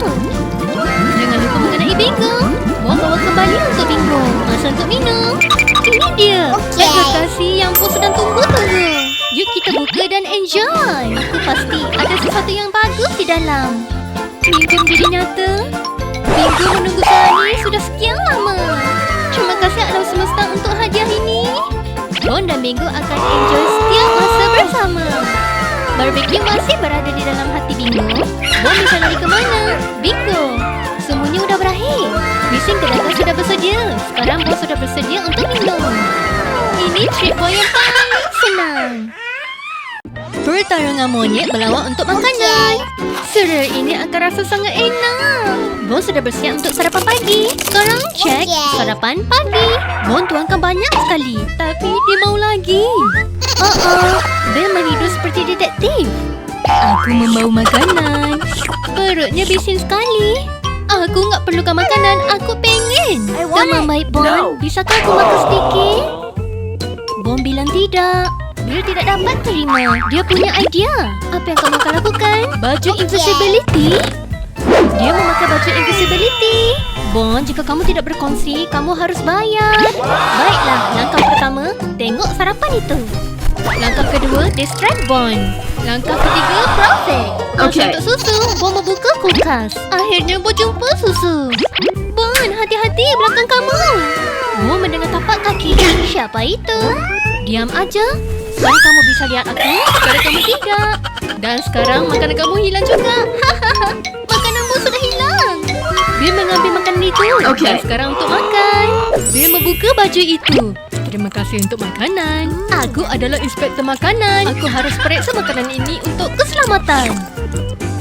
Jangan lupa mengenai bingo. Bon bawa kembali untuk bingo. Masa untuk minum. Ini dia. Okey. Beg gargasi yang Bon sedang tunggu-tunggu. Yuk kita buka dan enjoy. Aku pasti ada sesuatu yang bagus di dalam. Mimpi menjadi nyata. Bingo menunggu Sani sudah sekian lama. Terima kasih alam semesta untuk hadiah ini. Bon dan Bingo akan enjoy setiap masa bersama. Barbecue masih berada di dalam hati Bingo. Bon bisa lari ke mana? Bingo, semuanya sudah berakhir. Mesin kedatangan sudah bersedia. Sekarang Bon sudah bersedia untuk minum. Ini trip Bon yang paling senang. Pertarungan monyet berlawan untuk makanan. Cereal ini akan rasa sangat enak. Bon sudah bersiap untuk sarapan pagi. Sekarang cek Okey. sarapan pagi. Bon tuangkan banyak sekali, tapi dia mau lagi. Belle menghidup seperti detektif. Aku membawa makanan. Perutnya bising sekali. Aku nggak perlukan makanan, aku pengen. I want Teman it. baik Bon, No. bisakah aku makan sedikit? Bom bilang tidak. Bill tidak dapat terima. Dia punya idea. Apa yang kamu akan lakukan? Baju invisibility? Dia memakai baju invisibility. Bon, jika kamu tidak berkongsi, kamu harus bayar. Baiklah, langkah pertama, tengok sarapan itu. Langkah kedua, distract Bon. Langkah ketiga, profit. Masa untuk susu, Bon membuka kulkas. Akhirnya Bon jumpa susu. Bon, hati-hati belakang kamu. Bon mendengar tapak kaki. Siapa itu? Diam aja. Sekarang kamu bisa lihat aku, sekarang kamu tidak. Dan sekarang makanan kamu hilang juga. Makananmu sudah hilang. Bill mengambil makanan itu. Dan sekarang untuk makan. Bill membuka baju itu. Terima kasih untuk makanan. Aku adalah inspektor makanan. Aku harus periksa makanan ini untuk keselamatan.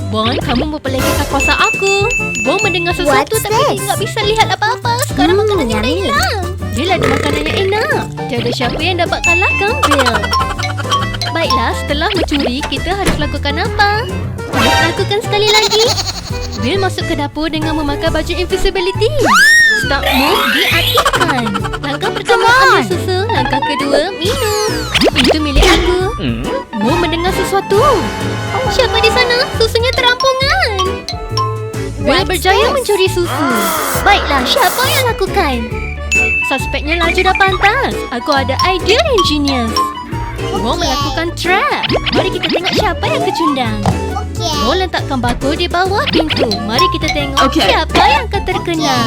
Bon, kamu memperlihatkan kuasa aku. Bon mendengar sesuatu tapi dia tak bisa lihat apa-apa. Sekarang makanannya dah hilang. Bill ada makanan yang enak. Tiada siapa yang dapat kalahkan Bill. Baiklah, setelah mencuri, kita harus lakukan apa? Yuk, lakukan sekali lagi. Bill masuk ke dapur dengan memakai baju invisibility. Stop move diaktifkan. Langkah pertama ambil susu. Langkah kedua minum. Itu milik aku. Mo mendengar sesuatu. Siapa di sana? Susunya terampungan. Bill berjaya mencuri susu. Baiklah, siapa yang lakukan? Suspeknya laju dah pantas. Aku ada idea yang genius. Mo melakukan trap. Mari kita tengok siapa yang kecundang. Mo letakkan bako di bawah pintu. Mari kita tengok siapa yang akan terkena.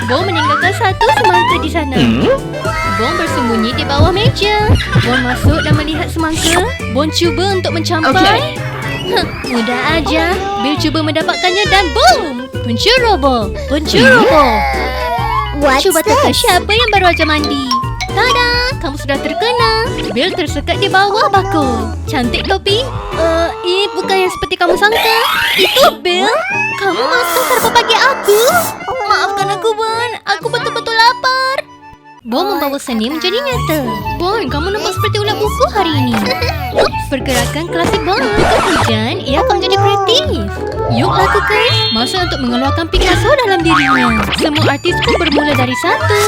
Bo meninggalkan satu semangka di sana. Bon bersembunyi di bawah meja. Bon masuk dan melihat semangka. Bon cuba untuk mencampai. Mudah aja. Bill cuba mendapatkannya dan boom! Penceroboh! Penceroboh! Cuba teka siapa yang baru aja mandi. Tada! Kamu sudah terkena. Bill tersekat di bawah bako. Cantik topi? Ini bukan yang seperti kamu sangka. Itu Bill. Kamu masak sarapan pagi aku. Maafkan aku, Bon. Aku betul-betul lapar. Bon membawa seni menjadi nyata. Bon, kamu nampak seperti ulat buku hari ini. Pergerakan klasik Bon. Jika hujan, ia akan menjadi kreatif. Yuk lakukan. Masa untuk mengeluarkan Picasso dalam dirinya. Semua artis pun bermula dari satu.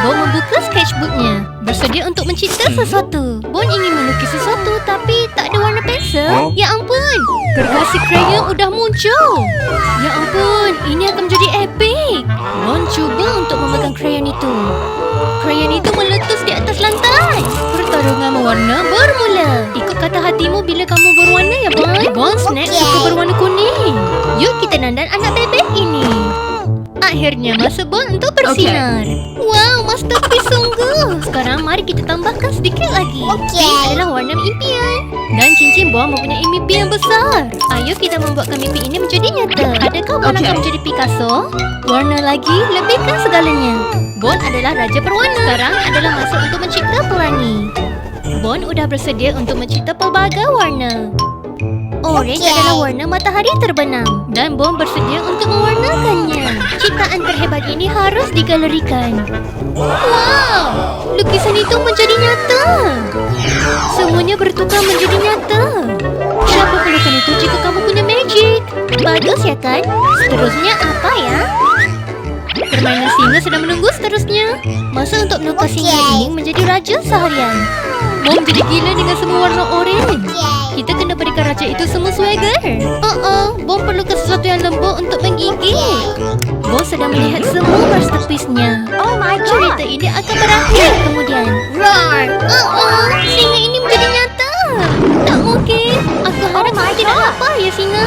Bon membuka sketchbooknya. Bersedia untuk mencipta sesuatu. Bon ingin melukis sesuatu tapi tak ada warna pensel. Ya ampun. Gergasi krayon udah muncul. Ya ampun, ini akan menjadi epik. Bon cuba untuk memegang krayon itu. Krayon itu meletus di atas lantai. Pertarungan mewarna bermula. Ikut kata hatimu bila kamu berwarna ya, Bon. Bon Snack suka berwarna kuning. Yuk kita nandan anak bebek ini. Akhirnya masa Bon untuk bersinar. Wow, masterpiece sungguh. Sekarang mari kita tambahkan sedikit lagi. Pink adalah warna impian. Dan cincin Bon mempunyai mimpi yang besar. Ayo kita membuatkan mimpi ini menjadi nyata. Adakah Bon akan menjadi Picasso? Warna lagi, lebihkan segalanya. Bon adalah raja berwarna. Sekarang adalah masa untuk mencipta pelangi. Bon udah bersedia untuk mencipta pelbagai warna. Orange adalah warna matahari terbenam. Dan Bon bersedia untuk mewarnakannya. Ciptaan terhebat ini harus digalerikan. Wow! Lukisan itu menjadi nyata. Semuanya bertukar menjadi nyata. Siapa perlukan itu jika kamu punya magic? Bagus ya kan? Seterusnya apa ya? Permainan singa sedang menunggu seterusnya. Masa untuk menukar singa ini menjadi raja seharian. Bon jadi gila dengan semua warna orange. Kita kena berikan raja itu semua swagger. Bon perlukan sesuatu yang lembut untuk menggigit. Bon sedang melihat semua masterpiece-nya. Oh my God. Cerita ini akan berakhir kemudian. Roar! Singa ini menjadi nyata. Tak mungkin. Aku harap kamu tidak apa ya singa.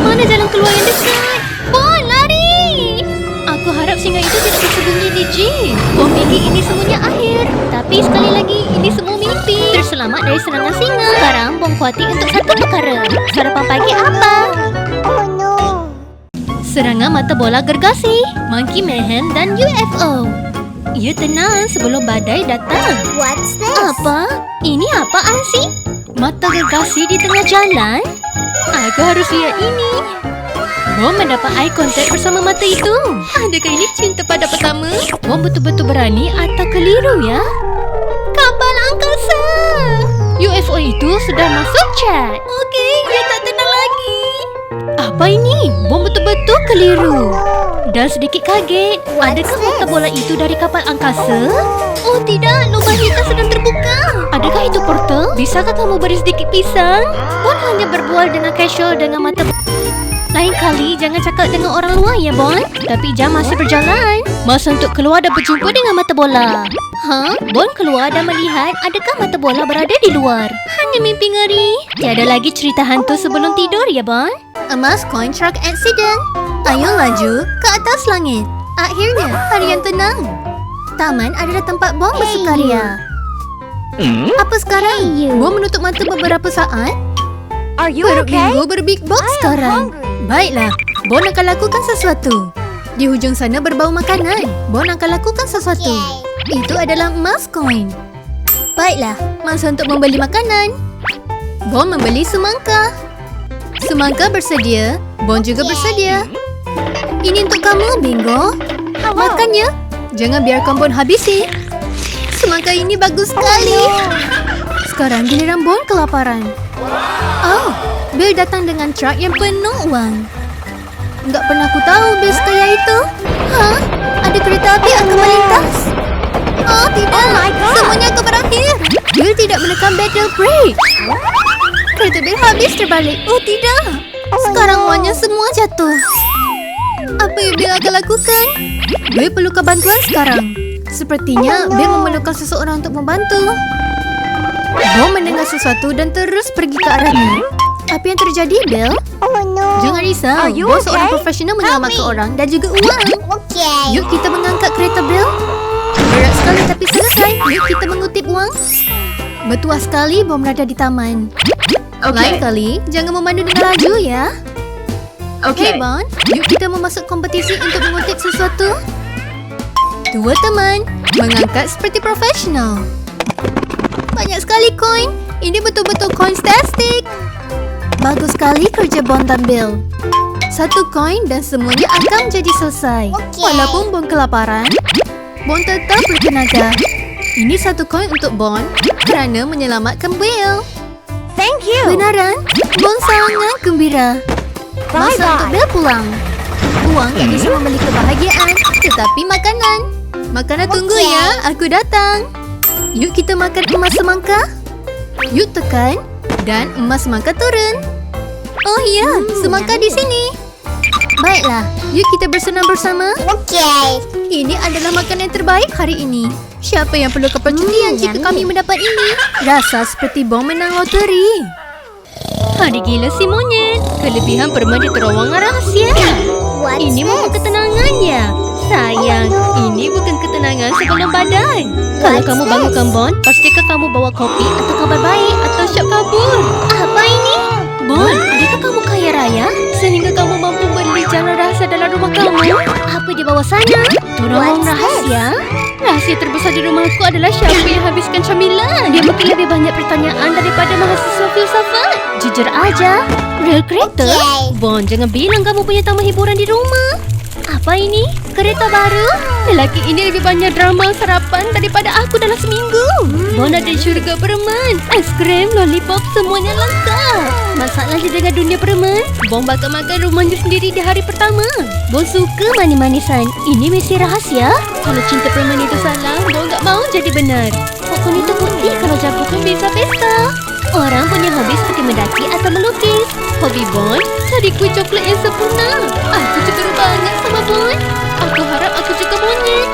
Mana jalan keluar yang dekat? Bon lari! Aku harap singa itu tidak bersembunyi di jeep. Bon fikir ini semuanya akhir. Tapi sekali lagi, ini semua mimpi. Terselamat dari serangan singa. Sekarang Bon khawatir untuk satu perkara. Sarapan pagi apa? Oh no. Serangan mata bola gergasi, Monkey Mayhem dan UFO. Ya tenang sebelum badai datang. What's this? Apa? Ini apaan sih? Mata gergasi di tengah jalan? Aku harus lihat ini. Bon mendapat eye contact bersama mata itu. Adakah ini cinta pada pertama? Bon betul-betul berani atau keliru ya? Kapal angkasa! UFO itu sudah masuk chat. Okey, dia tak tenang lagi. Apa ini? Bon betul-betul keliru. Dan sedikit kaget. Adakah mata bola itu dari kapal angkasa? Oh tidak, lubang hitam sedang terbuka. Adakah itu portal? Bisakah kamu beri sedikit pisang? Bon hanya berbual dengan casual dengan mata bola. Lain kali jangan cakap dengan orang luar ya Bon. Tapi jam masih berjalan. Masa untuk keluar dan berjumpa dengan mata bola. Bon keluar dan melihat adakah mata bola berada di luar. Hanya mimpi ngeri. Tiada lagi cerita hantu sebelum tidur ya Bon. Emas coin truck accident. Ayo laju ke atas langit. Akhirnya hari yang tenang. Taman adalah tempat Bon bersukaria. Apa sekarang? Bon menutup mata beberapa saat. Are you Perut Bingo berbig box sekarang. Baiklah, Bon akan lakukan sesuatu. Di hujung sana berbau makanan. Bon akan lakukan sesuatu. Itu adalah emas koin. Baiklah, masa untuk membeli makanan. Bon membeli semangka. Semangka bersedia. Bon juga bersedia. Ini untuk kamu, Bingo. Makan ya. Jangan biarkan Bon habisi. Semangka ini bagus sekali. Sekarang giliran Bon kelaparan. Oh, Bill datang dengan truk yang penuh uang. Enggak pernah aku tahu Bill sekaya itu. Ada kereta api akan melintas. Oh tidak, semuanya akan berakhir. Bill tidak menekan pedal brake. Kereta Bill habis terbalik. Oh tidak, sekarang uangnya semua jatuh. Apa yang Bill akan lakukan? Bill perlukan bantuan sekarang. Sepertinya Bill memerlukan seseorang untuk membantu. Bon mendengar sesuatu dan terus pergi ke arahnya. Apa yang terjadi, Bill? Oh no. Jangan risau. Bon seorang profesional menyelamatkan orang dan juga uang. Okay. Yuk kita mengangkat kereta, Bill. Berat sekali tapi selesai. Yuk kita mengutip uang. Bertuah sekali Bon berada di taman. Lain kali, jangan memandu dengan laju ya. Hey Bon, yuk kita memasuk kompetisi untuk mengutip sesuatu. Dua teman mengangkat seperti profesional. Banyak sekali koin. Ini betul-betul koin tastic. Bagus sekali kerja Bon dan Bill. Satu koin dan semuanya akan jadi selesai. Walaupun Bon kelaparan, Bon tetap bertenaga. Ini satu koin untuk Bon kerana menyelamatkan Bill. Thank you. Benaran, Bon sangat gembira. Masa untuk Bill pulang. Uang tak bisa membeli kebahagiaan, tetapi makanan. Makanan tunggu ya, aku datang. Yuk kita makan emas semangka. Yuk tekan dan emas semangka turun. Oh ya, semangka di sini. Baiklah, yuk kita bersenam bersama. Okay. Ini adalah makanan terbaik hari ini. Siapa yang perlu kepercayaan jika kami mendapat ini? Rasa seperti Bon menang loteri. Hari gila si monyet. Kelebihan permen di terowongan rahasia. What's Ini momen this? ketenangan ya. Sayang, ini bukan ketenangan sebelum badai. Kalau kamu bangunkan Bon, pastikan kamu bawa kopi atau kabar baik atau syok kabur. Apa ini? Bon, adakah kamu kaya raya? Sehingga kamu mampu beli jalan rahasia dalam rumah kamu? Apa di bawah sana? Terowongan rahasia? Rahasia terbesar di rumahku adalah siapa yang habiskan camilan. Dia mungkin lebih banyak pertanyaan daripada mahasiswa filsafat. Jujur aja, real kereta? Bon, jangan bilang kamu punya taman hiburan di rumah. Apa ini? Kereta baru? Lelaki ini lebih banyak drama sarapan daripada aku dalam seminggu. Bon ada syurga permen. Es krim, lollipop, semuanya lengkap. Masalahnya dengan dunia permen, Bon bakal makan rumahnya sendiri di hari pertama. Bon suka manis-manisan. Ini misi rahasia. Kalau cinta permen itu salah, Bon tak mau jadi benar. Pokoknya itu putih kalau jagokan bisa pesta. Orang punya hobi seperti mendaki atau melukis. Hobi Bon, cari kuih coklat yang sempurna. Aku cemburu banget sama Bon. Aku harap aku juga monyet.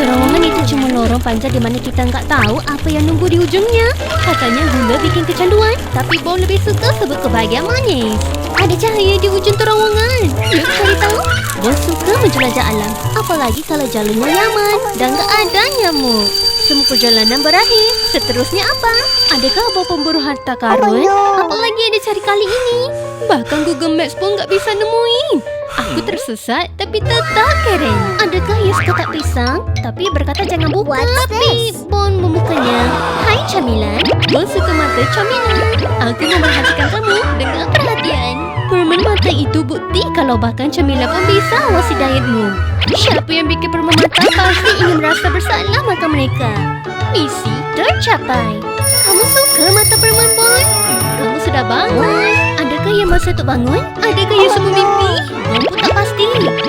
Terowongan itu cuma lorong panjang di mana kita nggak tahu apa yang nunggu di ujungnya. Katanya gula bikin kecanduan, tapi Bon lebih suka sebut kebahagiaan manis. Ada cahaya di ujung terowongan. Yuk cari tahu. Bon suka menjelajah alam, apalagi kalau jalurnya nyaman dan nggak ada nyamuk. Semua perjalanan berakhir. Seterusnya apa? Adakah bau pemburu harta karun? Apalagi ada cari kali ini? Bahkan Google Maps pun nggak bisa nemuin. Aku tersesat tapi tetap keren. Adakah Yes kotak pisang? Tapi berkata jangan buka. Tapi Bon membukanya. Hai camilan. Bon suka mata camilan. Aku memerhatikan kamu dengan perhatian. Permen mata itu bukti kalau bahkan camilan pun bisa awasi dietmu. Siapa yang bikin permen mata pasti ingin merasa bersalah makan mereka. Misi tercapai. Kamu suka mata permen Bon? Kamu sudah bangun. Adakah ya masa untuk bangun? Adakah ia semua mimpi? Bon pun tak pasti.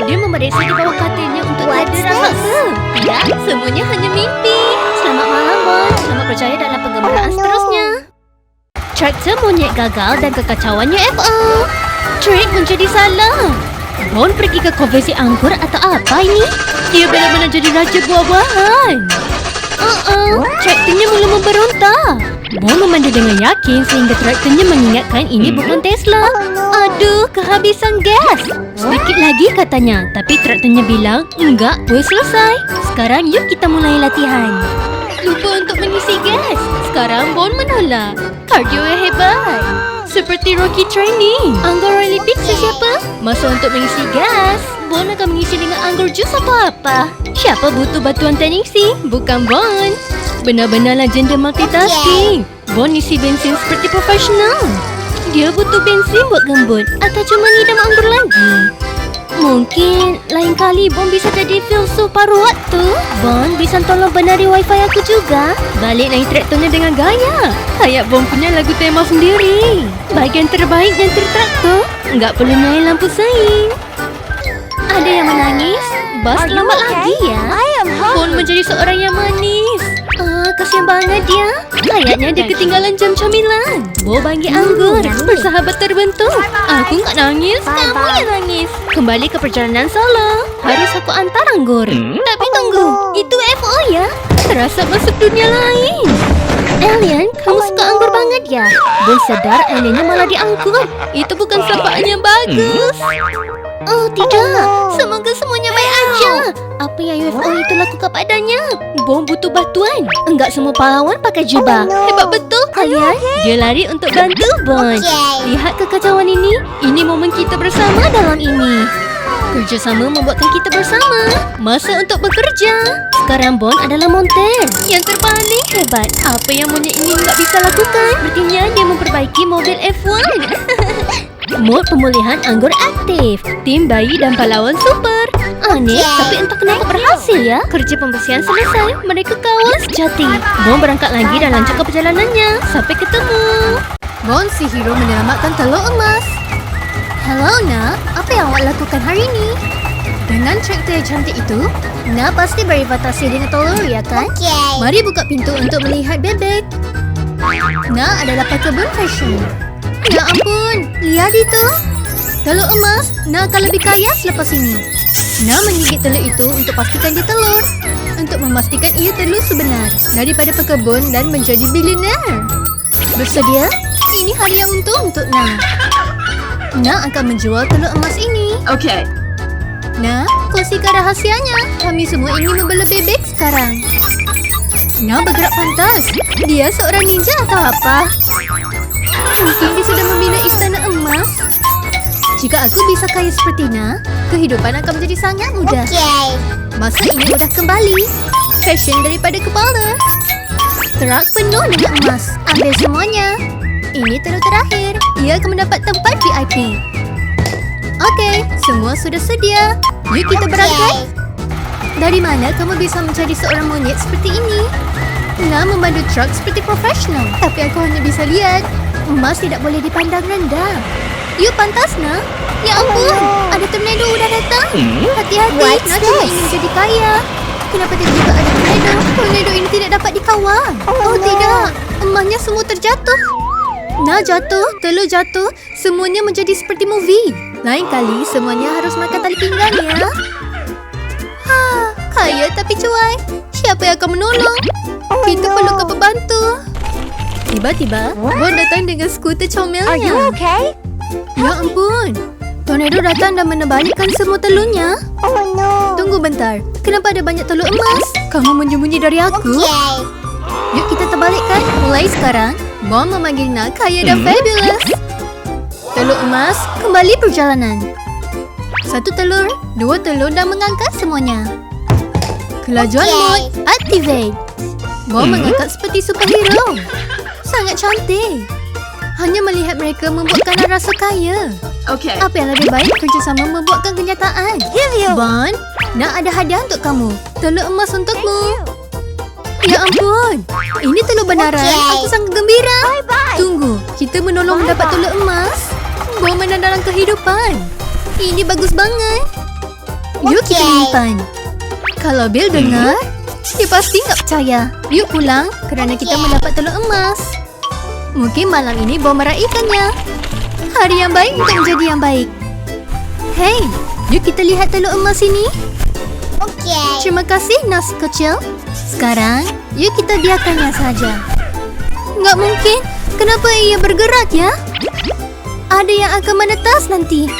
Dia memeriksa di bawah katilnya untuk What's tiada rahat ke? Tidak, semuanya hanya mimpi. Selamat malam, Bon. Selamat berjaya dalam penggembaraan seterusnya. Traktor monyet gagal dan kekacauannya FA. Trik menjadi salah. Bon pergi ke konversi anggur atau apa ini? Dia benar-benar jadi raja buah-buahan. Traktornya mula memberontak. Bon memandu dengan yakin sehingga traktornya mengingatkan ini bukan Tesla. Aduh, kehabisan gas. Sedikit lagi katanya, tapi traktornya bilang, enggak, boleh selesai. Sekarang yuk kita mulai latihan. Lupa untuk mengisi gas. Sekarang Bon menolak. Kardio yang hebat. Seperti Rocky Training. Anggur Rally Pix siapa? Masa untuk mengisi gas. Bon akan mengisi dengan anggur jus atau apa? Siapa butuh bantuan teknisi? Bukan Bon. Benar-benar legenda multitasking. Bon isi bensin seperti profesional. Dia butuh bensin buat gembut atau cuma ngidam anggur lagi? Mungkin lain kali Bon bisa jadi filsu paruh waktu. Bon bisa tolong benari wifi aku juga. Balik naik traktornya dengan gaya. Kayak Bon punya lagu tema sendiri. Bahagian terbaik dan traktor. Enggak perlu naik lampu saing. Ada yang menangis? Bas lambat lagi ya. Bon menjadi seorang yang manis. Kasihan banget dia. Kayaknya dia ketinggalan jam camilan. Bo bagi anggur. Persahabat terbentuk. Aku nggak nangis, kamu yang nangis. Kembali ke perjalanan solo. Harus aku antar anggur. Tapi tunggu, itu FO ya? Terasa masuk dunia lain. Alien, kamu suka anggur banget ya? Bo sedar aliennya malah diangkut. Itu bukan sapaan yang bagus. Oh tidak, semoga semuanya baik aja. Apa yang UFO itu lakukan padanya? Bom butuh bantuan. Enggak semua pahlawan pakai jubah. Hebat betul kalian. Dia lari untuk bantu Bon. Lihat kekacauan ini. Ini momen kita bersama dalam ini. Kerjasama membuatkan kita bersama. Masa untuk bekerja. Sekarang Bon adalah monter yang terpaling hebat. Apa yang monyet ini enggak bisa lakukan? Sepertinya dia memperbaiki mobil F1. Mod pemulihan anggur aktif. Tim bayi dan pahlawan super. Aneh, tapi entah kenapa berhasil ya. Kerja pembersihan selesai. Mereka kawan sejati. Bon berangkat lagi dan lanjut ke perjalanannya. Sampai ketemu. Bon si hero menyelamatkan telur emas. Halo Na, apa yang awak lakukan hari ini? Dengan traktor yang cantik itu, Na pasti berivatasi dengan telur ya kan? Mari buka pintu untuk melihat bebek. Na adalah pekebun fashion. Ya ampun, lihat itu. Telur emas, Na akan lebih kaya selepas ini. Na menggigit telur itu untuk pastikan dia telur. Untuk memastikan ia telur sebenar. Daripada pekebun dan menjadi bilioner. Bersedia? Ini hari yang untung untuk Na. Na akan menjual telur emas ini. Okay. Na, kongsikan rahasianya. Kami semua ingin membela bebek sekarang. Na bergerak pantas. Dia seorang ninja atau apa? Mungkin dia sudah membina istana emas. Jika aku bisa kaya seperti Na, kehidupan akan menjadi sangat mudah. Masa ini udah kembali. Fashion daripada kepala. Truk penuh dengan emas. Ambil semuanya. Ini telur terakhir. Ia akan mendapat tempat VIP. Okey, semua sudah sedia. Yuk kita berangkat. Dari mana kamu bisa menjadi seorang monyet seperti ini? Na memandu truk seperti profesional. Tapi aku hanya bisa lihat. Emas tidak boleh dipandang rendah. Yuk pantas Na. Ya ampun, ada tornado udah datang. Hati-hati, Na cuma ingin jadi kaya. Kenapa tiba-tiba ada tornado? Tornado ini tidak dapat dikawal. Oh tidak, emasnya semua terjatuh. Na jatuh, telur jatuh. Semuanya menjadi seperti movie. Lain kali semuanya harus makan tali pinggang ya. Kaya tapi cuai. Siapa yang akan menolong? Kita perlukan pembantu. Tiba-tiba, Bon datang dengan skuter comelnya. Okay? Ya ampun. Tornado datang dan menebalikkan semua telurnya. Oh no. Tunggu bentar. Kenapa ada banyak telur emas? Kamu menyembunyi dari aku? Yuk kita terbalikkan. Mulai sekarang, Bon memanggil Na kaya dan fabulous. Telur emas, kembali perjalanan. 1 telur, 2 telur dan mengangkat semuanya. Kelajuan mod, activate. Bon mengangkat seperti superhero. Sangat cantik. Hanya melihat mereka membuatkan rasa kaya. Okay. Apa yang lebih baik kerjasama membuatkan kenyataan. Bon, nak ada hadiah untuk kamu. Telur emas untukmu. Ya ampun, ini telur benaran. Aku sangat gembira. Tunggu, kita menolong mendapat telur emas. Bom dalam kehidupan. Ini bagus banget. Yuk kita nyimpan. Kalau Bill dengar, dia pasti nggak percaya. Yuk pulang kerana kita mendapat telur emas. Mungkin malam ini bom meraihkannya. Hari yang baik untuk menjadi yang baik. Hei, yuk kita lihat telur emas ini. Terima kasih nasi kecil. Sekarang, yuk kita biarkannya saja. Nggak mungkin. Kenapa ia bergerak ya? Ada yang akan menetas nanti.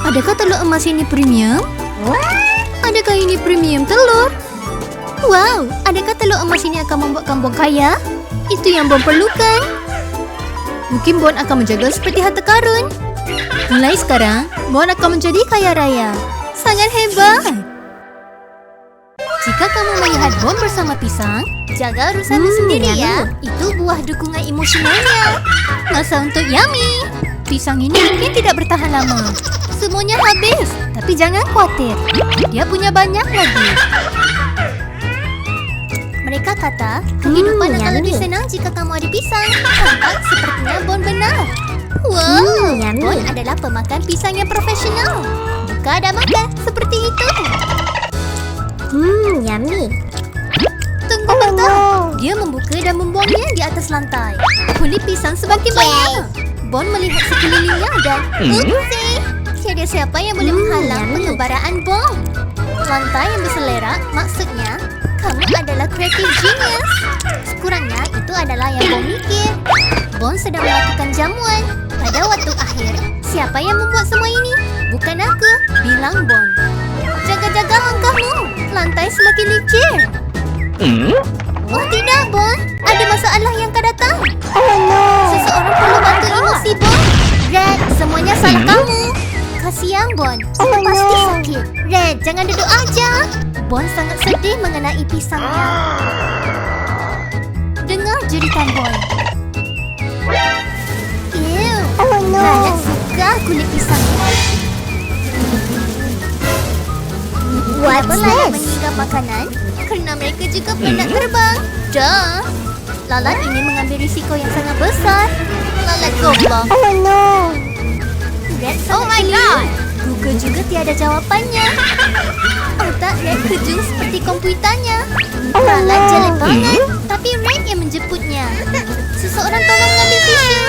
Adakah telur emas ini premium? Adakah ini premium telur? Wow, adakah telur emas ini akan membuatkan Bon kaya? Itu yang Bon perlukan. Mungkin Bon akan menjaga seperti harta karun. Mulai sekarang, Bon akan menjadi kaya raya. Sangat hebat. Jika kamu melihat Bon bersama pisang, jaga urusanmu sendiri ya. Itu buah dukungan emosionalnya. Masa untuk Yummy. Pisang ini mungkin tidak bertahan lama. Semuanya habis, tapi jangan khawatir. Dia punya banyak lagi. Mereka kata, kehidupan akan lebih senang jika kamu ada pisang. Tampak sepertinya Bon benar. Wow, Bon adalah pemakan pisang yang profesional. Buka dan makan seperti itu. Yummy. Tunggu bentar. Dia membuka dan membuangnya di atas lantai. Kulit pisang semakin banyak. Bon melihat sekelilingnya dan upsi. Tiada siapa yang boleh menghalang pengembaraan Bon. Lantai yang berselera, maksudnya kamu adalah creative genius. Sekurangnya itu adalah yang Bon mikir. Bon sedang melakukan jamuan. Pada waktu akhir, siapa yang membuat semua ini? Bukan aku, bilang Bon. Jaga-jaga langkahmu. Lantai semakin licin. Oh tidak, Bon. Ada masalah yang akan datang. Seseorang perlu bantu emosi Bon. Red, semuanya salah kamu. Kasihan Bon. Itu pasti sakit. Red, jangan duduk aja. Bon sangat sedih mengenai pisangnya. Dengar jeritan Bon. Ew. Rakyat suka kulit pisangnya. What's Lalat this? menyingkap makanan kerana mereka juga penat terbang. Duh. Lalat ini mengambil risiko yang sangat besar. Lalat goblok. Red sangat keliru. Google juga tiada jawapannya. Otak Red kejung seperti komputernya. Lalat jelek banget, tapi Red yang menjemputnya. Seseorang tolong mengambil tisu.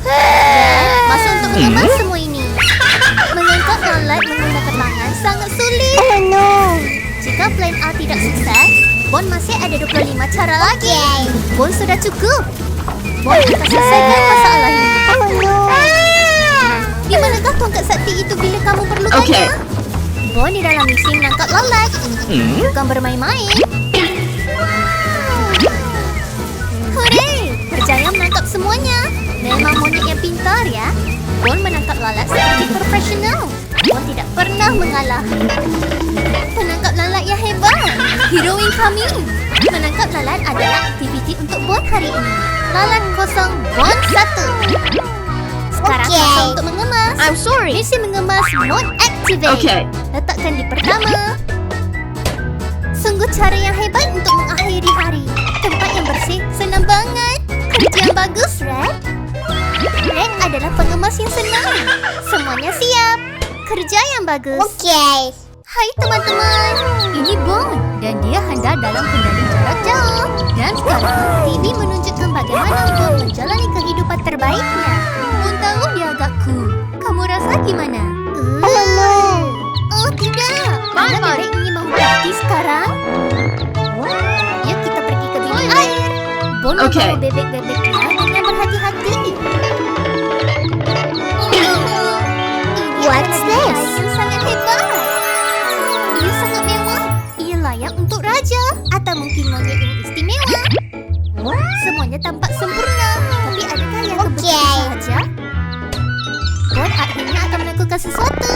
Red, masa untuk mengemas semua ini. Mengangkat lalat menggunakan tangan sangat sulit. Jika plan A tidak sukses, Bon masih ada 25 cara lagi. Bon sudah cukup. Bon akan selesaikan masalah ini. Di manakah tongkat sakti itu bila kamu perlukannya? Bon di dalam misi menangkap lalat. Bukan bermain-main. Hooray! Berjaya menangkap semuanya. Memang monyet yang pintar ya. Bon menangkap lalat seperti profesional. Bon tidak pernah mengalah. Penangkap lalat yang hebat. Heroin kami. Menangkap lalat adalah aktiviti untuk Bon hari ini. Lalat kosong, Bon 1. Sekarang masa untuk mengemas. I'm sorry. Misi mengemas mode activate. Okay. Letakkan di pertama. Sungguh cara yang hebat untuk mengakhiri hari. Tempat yang bersih, senang banget. Kerja yang bagus, Red. Red adalah pengemas yang senang. Semuanya siap. Kerja yang bagus. Hai teman-teman. Ini Bon dan dia handal dalam kendali jarak jauh. Dan sekarang TV menunjukkan bagaimana Bon menjalani kehidupan terbaiknya. Bon tahu dia agak cool. Kamu rasa gimana? Oh tidak. Mana bebek ini mau party sekarang? Yuk kita pergi ke bilik air. Bon membawa bebek-bebeknya dengan berhati-hati. What's this? Yang sangat hebat. Ia sangat mewah. Ia layak untuk raja atau mungkin monyet yang istimewa. Semuanya tampak sempurna. Tapi adakah yang kebetulan sahaja? Bon akhirnya akan melakukan sesuatu.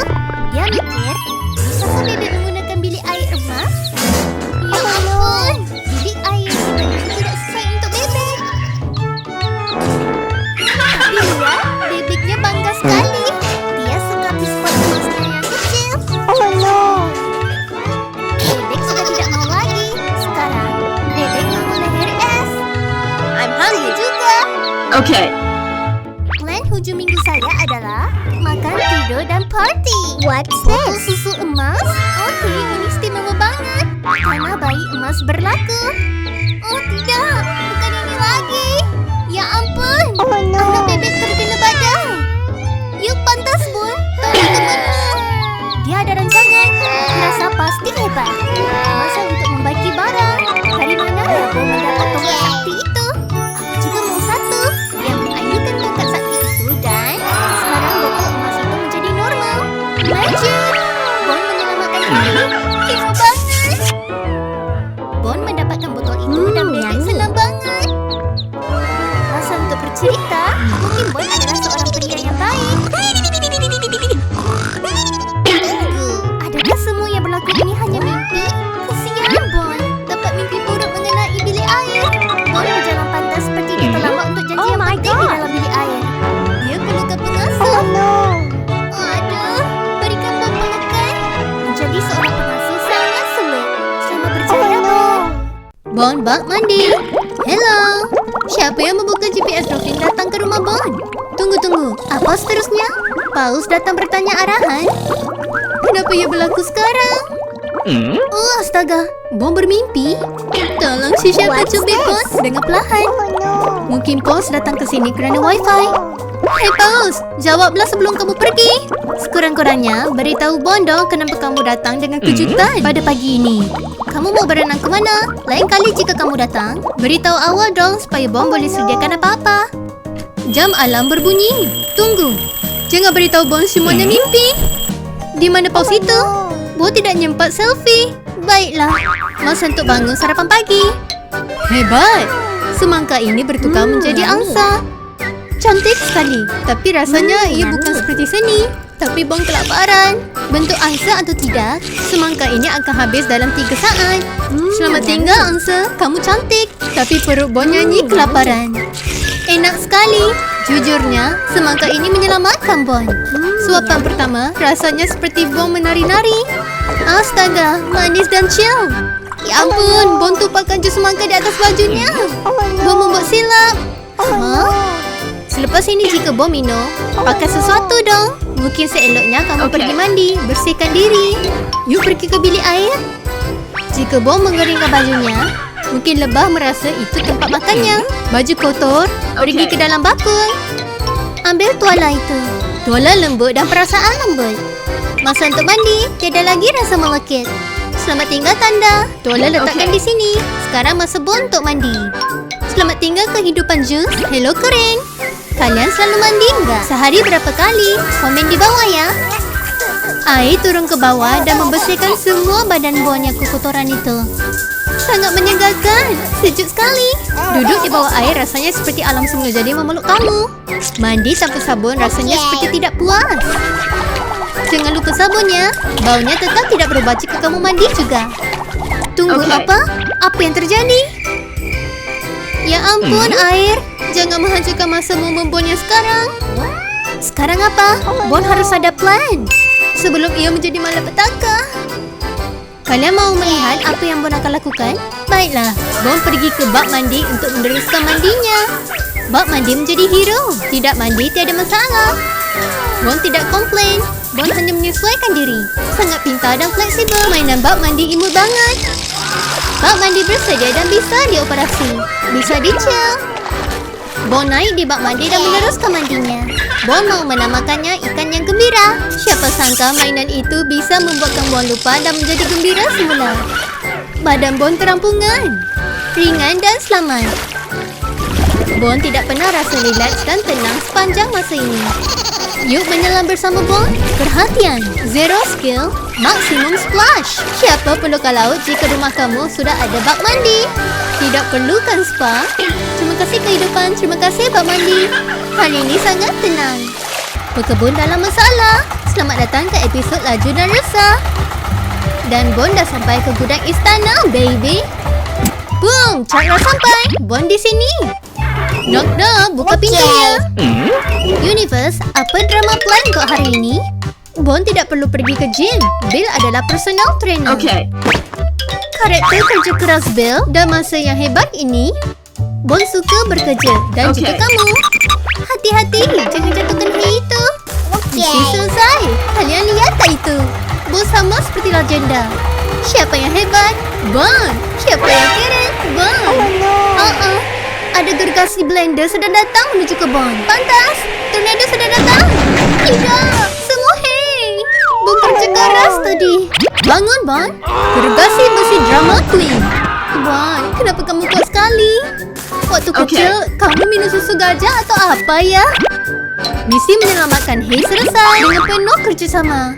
Dia mikir, bisakah bebek menggunakan bilik air emas? Ya ampun, bilik air sebenarnya tidak sesuai untuk bebek. Tapi susu emas? Okey, ini istimewa banget. Karena bayi emas berlaku. Oh tidak, bukan ini lagi. Ya ampun, Oh no. anak bebek terkena badai. Yuk pantas Bon, tolong temanmu. Dia ada rancangan. Rasa pasti hebat. Masa untuk membagi barang. Dari mana ya Bon mendapat tongkat sakti itu? Aku juga mau satu yang mengayuhkan tongkat sakti itu dan sekarang botol emas itu menjadi normal. Magic! Bon menyelamatkan bayi. Hebat banget. Bon mendapatkan botol itu dan bebek senang banget. Rasa untuk bercerita, mungkin Bon adalah seorang pria yang baik. Tunggu, adakah semua yang berlaku ini hanya mimpi? Kesian Bon, dapat mimpi buruk mengenai bilik air. Bon berjalan pantas seperti dia terlambat untuk janji yang penting di dalam bilik air. Dia perlukan pengasuh. Oh no. Aduh, berikan Bon pelukan. Menjadi seorang pengasuh sangat sulit. Selamat berjaya Bon. Bon bak mandi. Hello. Siapa yang membuka GPS Dolphin datang ke rumah Bon? Tunggu. Apa seterusnya? Paus datang bertanya arahan. Kenapa ia berlaku sekarang? Oh, astaga. Bon bermimpi. Tolong siapa What's cubit this? Bon dengan perlahan. Oh no. Mungkin Paus datang ke sini kerana Wi-Fi. Hei Paus, jawablah sebelum kamu pergi. Sekurang-kurangnya, beritahu Bon dong kenapa kamu datang dengan kejutan pada pagi ini. Kamu mau berenang ke mana? Lain kali jika kamu datang, beritahu awal dong supaya Bon boleh sediakan apa-apa. Jam alarm berbunyi. Tunggu. Jangan beritahu Bon semuanya mimpi. Di mana Paus itu? Bon tidak nyempat selfie. Baiklah, masa untuk bangun sarapan pagi. Hebat. Semangka ini bertukar menjadi angsa. Cantik sekali, tapi rasanya ia bukan seperti seni. Tapi Bon kelaparan. Bentuk angsa atau tidak, semangka ini akan habis dalam 3 saat. Selamat tinggal angsa, kamu cantik. Tapi perut Bon nyanyi kelaparan. Enak sekali. Jujurnya, semangka ini menyelamatkan Bon. Suapan pertama rasanya seperti Bon menari-nari. Astaga, manis dan chill. Ya ampun, Bon tumpahkan jus semangka di atas bajunya. Bon membuat silap. Selepas ini jika Bon minum, pakai sesuatu dong. Mungkin seeloknya kamu pergi mandi, bersihkan diri. Yuk pergi ke bilik air. Jika Bon mengeringkan bajunya, mungkin lebah merasa itu tempat makannya. Baju kotor, pergi ke dalam bakul. Ambil tuala itu. Tuala lembut dan perasaan lembut. Masa untuk mandi, tiada lagi rasa melekit. Selamat tinggal tanda. Tuala letakkan di sini. Sekarang masa Bon untuk mandi. Selamat tinggal kehidupan jus. Hello keren. Kalian selalu mandi enggak? Sehari berapa kali? Komen di bawah ya. Air turun ke bawah dan membersihkan semua badan Bon yang kekotoran itu. Sangat menyegarkan. Sejuk sekali. Duduk di bawah air rasanya seperti alam semula jadi memeluk kamu. Mandi tanpa sabun rasanya seperti tidak puas. Jangan lupa sabunnya. Baunya tetap tidak berubah jika kamu mandi juga. Tunggu apa? Apa yang terjadi? Ya ampun air. Jangan menghancurkan masamu membonnya sekarang. Sekarang apa? Bon harus ada plan. Sebelum ia menjadi malapetaka. Kalian mau melihat apa yang Bon akan lakukan? Baiklah, Bon pergi ke bak mandi untuk meneruskan mandinya. Bak mandi menjadi hero. Tidak mandi tiada masalah. Bon tidak komplain. Bon hanya menyesuaikan diri. Sangat pintar dan fleksibel. Mainan bak mandi imut banget. Bak mandi bersedia dan bisa dioperasi. Bisa dicel. Bon naik di bak mandi dan meneruskan mandinya. Bon mau menamakannya ikan yang gembira. Siapa sangka mainan itu bisa membuatkan Bon lupa dan menjadi gembira semula. Badan Bon terampungan, ringan dan selamat. Bon tidak pernah rasa rileks dan tenang sepanjang masa ini. Yuk menyelam bersama Bon. Perhatian, zero skill, maksimum splash. Siapa pelukar laut jika rumah kamu sudah ada bak mandi? Tidak perlukan spa. Terima kasih kehidupan, terima kasih bak mandi. Hari ini sangat tenang. Berkebun dalam masalah. Selamat datang ke episod Laju dan Resah. Dan Bon dah sampai ke gudang istana, baby. Boom, Cakra sampai. Bon di sini. Knock knock, buka pintunya. Universe, apa drama plan untuk hari ini? Bon tidak perlu pergi ke gym. Bill adalah personal trainer. Karakter kerja keras Bill dan masa yang hebat ini, Bon suka bekerja dan juga kamu. Hati-hati, jangan jatuhkan hay itu. Misi selesai. Kalian lihat tak itu? Bon sama seperti legenda. Siapa yang hebat? Bon. Siapa yang keren? Bon. Ada gergasi blender sedang datang menuju ke Bon. Pantas, tornado sedang datang. Tidak, semua hei. Bon kerja keras tadi. Bangun, Bon. Gergasi besi drama queen. Bon, kenapa kamu kuat sekali? Waktu kecil, kamu minum susu gajah atau apa ya? Misi menyelamatkan Hei selesai dengan penuh kerjasama.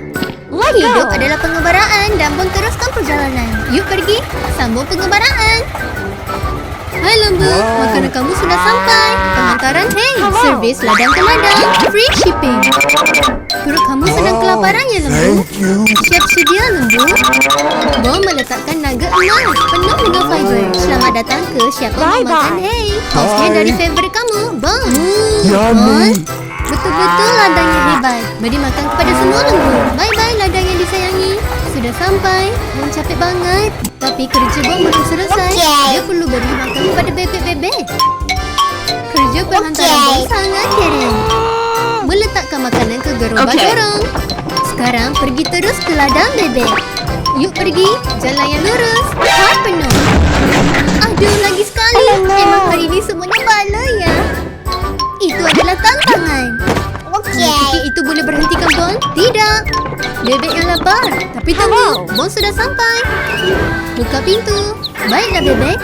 Hidup adalah pengembaraan dan Bon teruskan perjalanan. Yuk pergi, sambung pengembaraan. Hai lembu, makanan kamu sudah sampai. Pengantaran Hei, servis ladang ke ladang, free shipping. Perut kamu sedang kelaparan ya lembu? Siap sedia lembu. Bon meletakkan nugget emas penuh dengan fiber. Selamat datang ke Siapa Mau Makan Hei. Toastnya dari favorit kamu, Bon. Bon, betul-betul ladangnya hebat. Beri makan kepada semua lembu. Bye-bye ladang yang disayangi. Sudah sampai. Bon capek banget. Tapi kerja Bon belum selesai. Dia perlu beri makan kepada bebek-bebek. Kerja penghantaran Bon sangat keren. Meletakkan makanan ke gerobak dorong. Sekarang pergi terus ke ladang bebek. Yuk pergi, jalan yang lurus. Hal penuh. Aduh, lagi sekali. Emang hari ini semuanya bala ya. Itu adalah tantangan. Fikir itu boleh berhentikan Bon? Tidak. Bebek yang lapar. Tapi tunggu, Bon sudah sampai. Buka pintu. Baiklah bebek.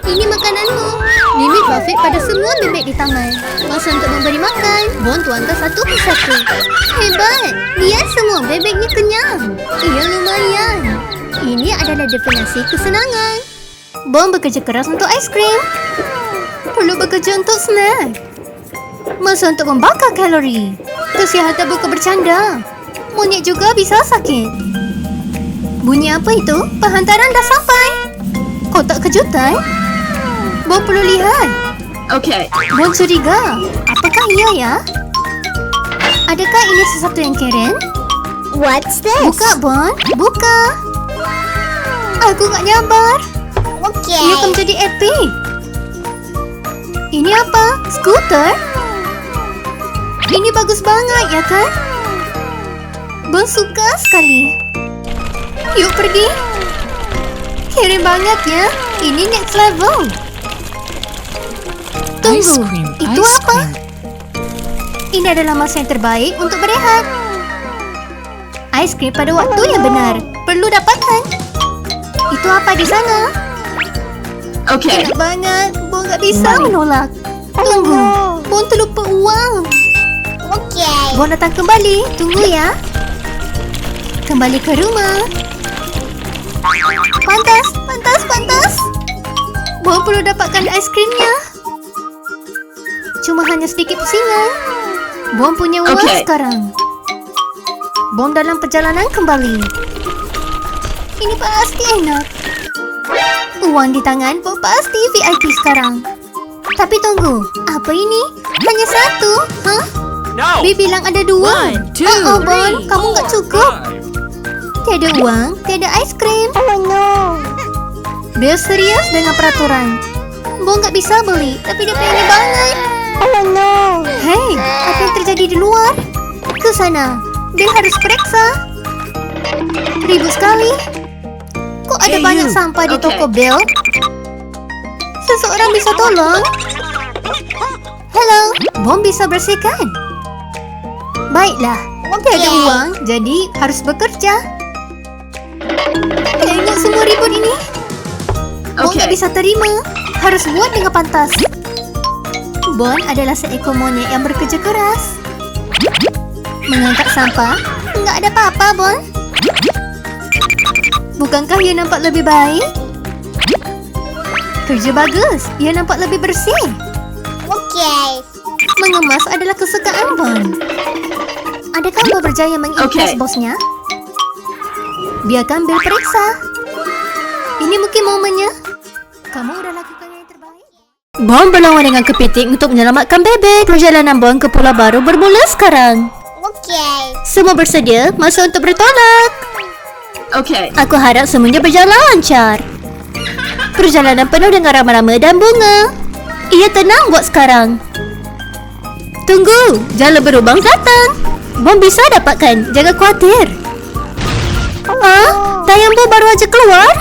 Ini makananmu. Limit buffet pada semua bebek di taman. Masa untuk memberi makan. Bon tuangkan satu persatu. Hebat. Lihat semua bebeknya kenyang. Iya lumayan. Ini adalah definisi kesenangan. Bon bekerja keras untuk aiskrim. Perlu bekerja untuk snack. Masa untuk membakar kalori. Kesihatan bukan bercanda. Monyet juga bisa sakit. Bunyi apa itu? Penghantaran dah sampai. Kotak kejutan? Bon perlu lihat. Bon curiga. Apakah iya ya? Adakah ini sesuatu yang keren? What's this? Buka, Bon. Buka. Aku gak nyabar. Ia akan menjadi epic. Ini apa? Skuter? Ini bagus banget, ya kan? Bon suka sekali. Yuk pergi. Keren banget ya. Ini next level. Tunggu, itu apa? Ini adalah masa yang terbaik untuk berehat. Aiskrim pada waktu yang benar. Perlu dapatkan. Itu apa di sana? Enak banget. Bon gak bisa menolak. Tunggu, Bon terlupa uang. Bon datang kembali. Tunggu ya. Kembali ke rumah. Pantas. Bon perlu dapatkan aiskrimnya. Cuma hanya sedikit pusingan. Bon punya uang sekarang. Bon dalam perjalanan kembali. Ini pasti enak. Uang di tangan Bon pasti VIP sekarang. Tapi tunggu, apa ini? Hanya satu? Hah? No. Bi bilang ada dua. Bon, kamu gak cukup. Tiada uang, tiada aiskrim. Bill serius dengan peraturan. Bon gak bisa beli, tapi dia pengen banget. Hei, apa yang terjadi di luar? Ke sana. Bill harus periksa. Ribut sekali. Kok ada banyak sampah di toko Bill? Seseorang bisa tolong? Halo, Bon bisa bersihkan. Baiklah, tiada uang, jadi harus bekerja. Tengok semua ribut ini. Bon tak bisa terima. Harus buat dengan pantas. Bon adalah seekor monyet yang bekerja keras. Mengangkat sampah? Enggak ada apa-apa, Bon. Bukankah ia nampak lebih baik? Kerja bagus. Ia nampak lebih bersih. Mengemas adalah kesukaan Bon. Adakah Bon berjaya mengimpress bosnya? Biarkan Bill periksa. Ini mungkin momennya. Kamu udah lakukan yang terbaik. Bon berlawan dengan kepiting untuk menyelamatkan bebek. Perjalanan Bon ke pulau baru bermula sekarang. Semua bersedia? Masa untuk bertolak. Aku harap semuanya berjalan lancar. Perjalanan penuh dengan rama-rama dan bunga. Ia tenang buat sekarang. Tunggu, jalan berlubang datang. Bon bisa dapatkan. Jangan khawatir. raja keluar?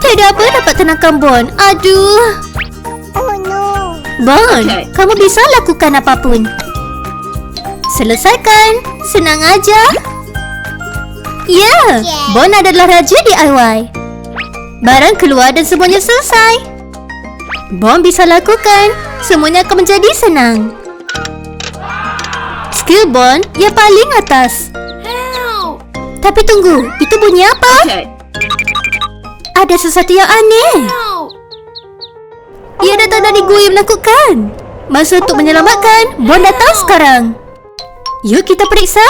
Tidak apa dapat tenangkan Bon. Aduh. Oh no. Bon, kamu bisa lakukan apapun. Selesaikan. Senang aja. Ya, Bon adalah raja DIY. Barang keluar dan semuanya selesai. Bon bisa lakukan. Semuanya akan menjadi senang. Skill Bon yang paling atas. Tapi tunggu, itu bunyi apa? Ada sesuatu yang aneh. Ia datang dari gua yang menakutkan. Masa untuk menyelamatkan. Bon datang sekarang. Yuk kita periksa.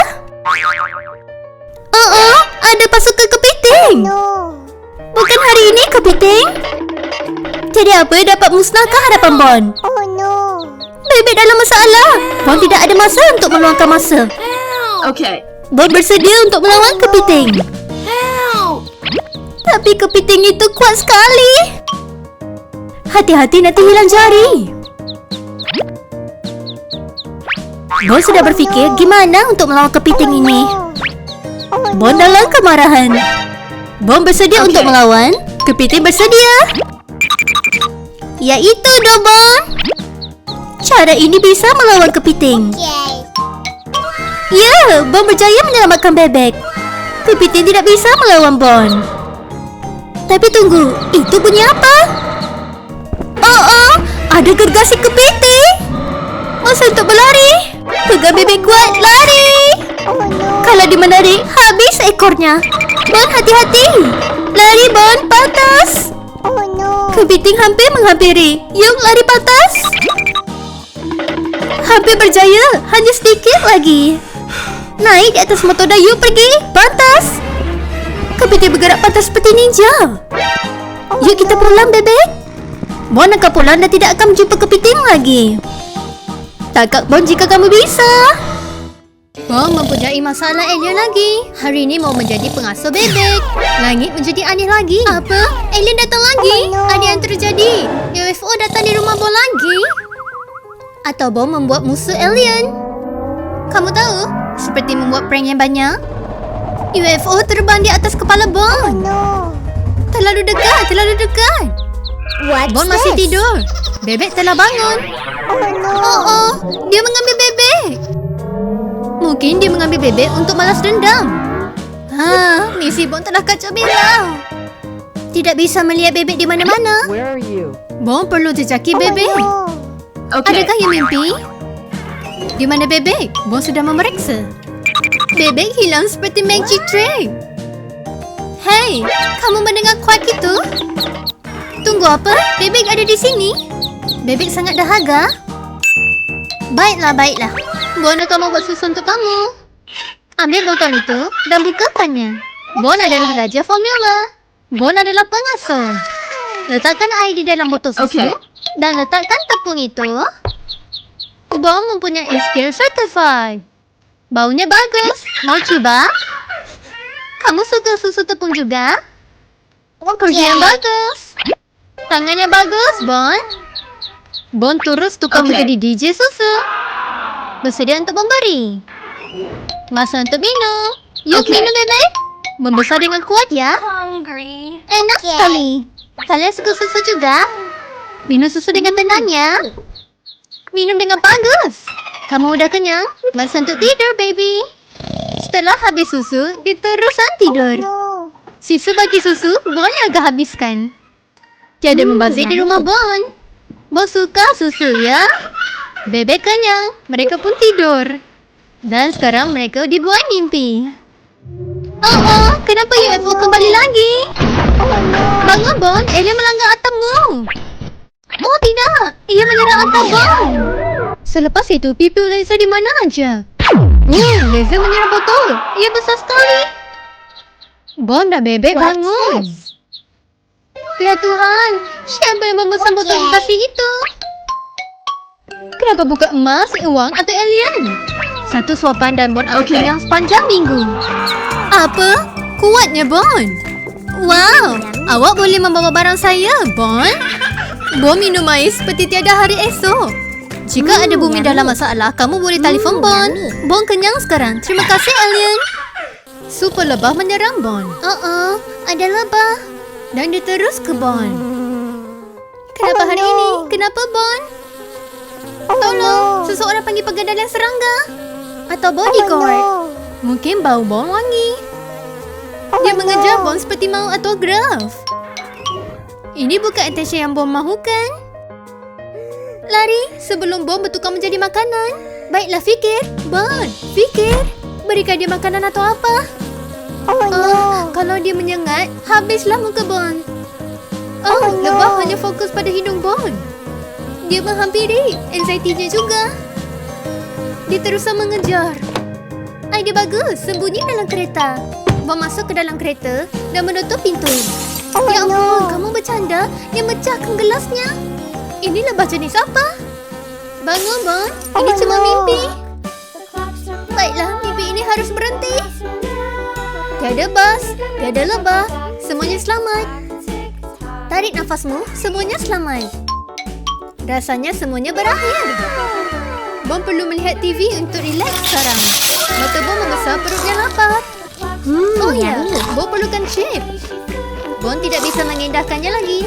Ada pasukan kepiting. No. Bukan hari ini kepiting. Jadi apa dapat musnahkan hadapan Bon? Oh no. Bebek dalam masalah. Bon tidak ada masa untuk meluangkan masa. Bon bersedia untuk melawan kepiting. Tapi kepiting itu kuat sekali. Hati-hati nanti hilang jari. Bon sudah berfikir gimana untuk melawan kepiting ini. Bon dalam kemarahan. Bon bersedia untuk melawan. Kepiting bersedia. Yaitu Bon. Cara ini bisa melawan kepiting. Okay. Ya, Bon berjaya menyelamatkan bebek. Kepiting tidak bisa melawan Bon. Tapi tunggu, itu bunyi apa? Ada gergasi kepiting. Masa untuk berlari. Pegang bebek kuat, lari. Oh no. Kalau dimenarik, habis ekornya. Bon, hati-hati. Lari Bon, patas. Oh no. Kepiting hampir menghampiri. Yuk, lari patas. Hampir berjaya, hanya sedikit lagi. Naik di atas motor dah, yuk pergi. Pantas. Kepiting bergerak pantas seperti ninja. Yuk kita pulang bebek. Bon akan pulang dan tidak akan menjumpa kepiting lagi. Tangkap Bon jika kamu bisa. Bon mempunyai masalah alien lagi. Hari ini mau menjadi pengasuh bebek. Langit menjadi aneh lagi. Apa? Alien datang lagi? Ada yang terjadi? UFO datang di rumah Bon lagi? Atau Bon membuat musuh alien? Kamu tahu? Seperti membuat prank yang banyak. UFO terbang di atas kepala Bon. No. Terlalu dekat, terlalu dekat. What's Bon masih this? tidur. Bebek telah bangun. Oh no. Dia mengambil bebek. Mungkin dia mengambil bebek untuk balas dendam. Misi Bon telah kacau balau. Tidak bisa melihat bebek di mana-mana. Where are you? Bon perlu jejaki bebek. Oh no. Adakah yang mimpi? Di mana bebek? Bon sudah memeriksa. Bebek hilang seperti magic trick. Hei, kamu mendengar kuak itu? Tunggu apa? Bebek ada di sini. Bebek sangat dahaga. Baiklah, baiklah. Bon akan membuat susu untuk kamu. Ambil botol itu dan bukakannya. Bon adalah raja formula. Bon adalah pengasuh. Letakkan air di dalam botol susu dan letakkan tepung itu. Bon mempunyai skill certified. Baunya bagus. Mau coba? Kamu suka susu tepung juga? Kerja yang bagus. Tangannya bagus, Bon. Bon terus tukang menjadi DJ susu. Bersedia untuk memberi. Masa untuk minum. Yuk minum, bebek. Membesar dengan kuat ya. Enak sekali. Kalian suka susu juga? Minum susu dengan tenang ya. Minum dengan bagus. Kamu udah kenyang? Masa untuk tidur, baby. Setelah habis susu, diterusan tidur. No. Sisa bagi susu, Bon agak habiskan. Tiada membazir di rumah Bon. Bon suka susu ya. Bebek kenyang, mereka pun tidur. Dan sekarang mereka dibuat mimpi. Kenapa UFO kembali lagi? Bangun Bon, alien melanggar atapmu. Oh tidak, ia menyerang atap Bon. Selepas itu, pipi laser di mana aja. Laser menyerang botol. Ia besar sekali. Bon dan bebek bangun. Ya Tuhan, siapa yang memesan botol kasih itu? Kenapa bukan emas, uang atau alien? Satu suapan dan Bon akan kenyang sepanjang minggu. Apa? Kuatnya Bon. Wow, awak boleh membawa barang saya, Bon. Bon minum air seperti tiada hari esok. Jika ada bumi dalam masalah, kamu boleh telefon Bon. Bon kenyang sekarang. Terima kasih, alien. Super lebah menyerang Bon. Ada lebah. Dan dia terus ke Bon. Kenapa hari ini? Kenapa Bon? Tolong, seseorang panggil pegadaian serangga. Atau bodyguard. Mungkin bau Bon wangi. Dia mengejar Bon seperti mau autograf. Ini bukan attention yang Bon mahukan. Lari sebelum Bon bertukar menjadi makanan. Baiklah, fikir. Bon, fikir. Berikan dia makanan atau apa? Kalau dia menyengat, habislah muka Bon. Lebah hanya fokus pada hidung Bon. Dia menghampiri, anxiety-nya juga. Dia terus mengejar. Idea bagus, sembunyi dalam kereta. Bon masuk ke dalam kereta dan menutup pintu. Ya ampun, kamu bercanda? Dia mecahkan gelasnya. Ini lebah jenis apa? Bangun Bon, ini cuma mimpi. Baiklah, mimpi ini harus berhenti. Tiada bas, tiada lebah, semuanya selamat. Tarik nafasmu, semuanya selamat. Rasanya semuanya berakhir. Bon perlu melihat TV untuk rileks sekarang. Mata Bon membesar, perutnya lapar. Oh ya, Bon perlukan chip. Bon tidak bisa mengendahkannya lagi.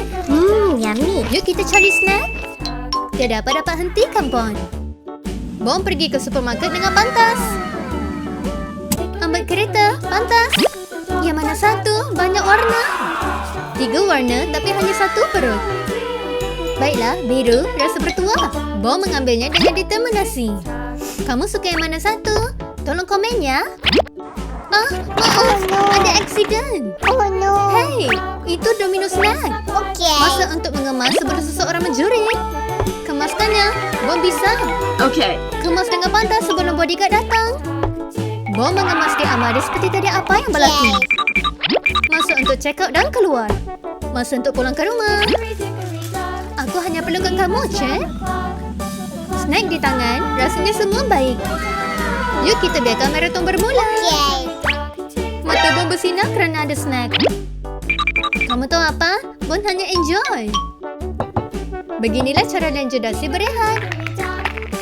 Yummy. Yuk kita cari snack. Tiada apa dapat hentikan Bon. Bon pergi ke supermarket dengan pantas. Ambil kereta, pantas. Yang mana satu? Banyak warna. 3 warna tapi hanya satu perut. Baiklah, biru, rasa bertuah. Bon mengambilnya dengan determinasi. Kamu suka yang mana satu? Tolong komen ya. Maaf, ada aksiden. Hey, itu domino snack. Masa untuk mengemas sebelum seseorang mencuri. Kemaskannya, Bon bisa. Kemas dengan pantas sebelum bodyguard datang. Bon mengemas dia amat seperti tiada apa yang berlaku. Masa untuk check out dan keluar. Masa untuk pulang ke rumah. Aku hanya perlukan kamu, Cek. Snack di tangan, rasanya semua baik. Yuk kita biarkan maraton bermula. Mata Bon bersinar kerana ada snack. Kamu tahu apa? Bon hanya enjoy. Beginilah cara Lenjodasi berehat.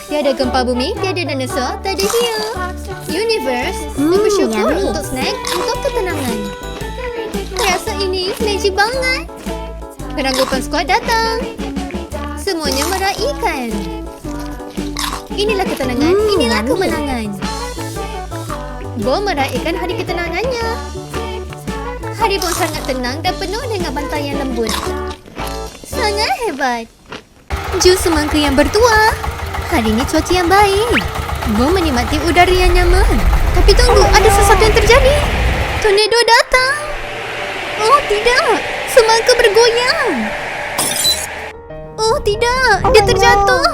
Tiada gempa bumi, tiada dinosaur, tiada hiu. Universe, bersyukur untuk snack, untuk ketenangan. Rasa ini magic banget. Peranggupan skuad datang. Semuanya meraihkan. Inilah ketenangan, inilah kemenangan. Bon meraihkan hari ketenangannya. Hari Bon sangat tenang dan penuh dengan bantayan lembut. Sangat hebat. Jus semangka yang bertuah. Hari ini cuaca yang baik. Bon menikmati udara yang nyaman. Tapi tunggu, ada sesuatu yang terjadi. Tornado datang. Oh tidak, semangka bergoyang. Oh tidak, dia terjatuh.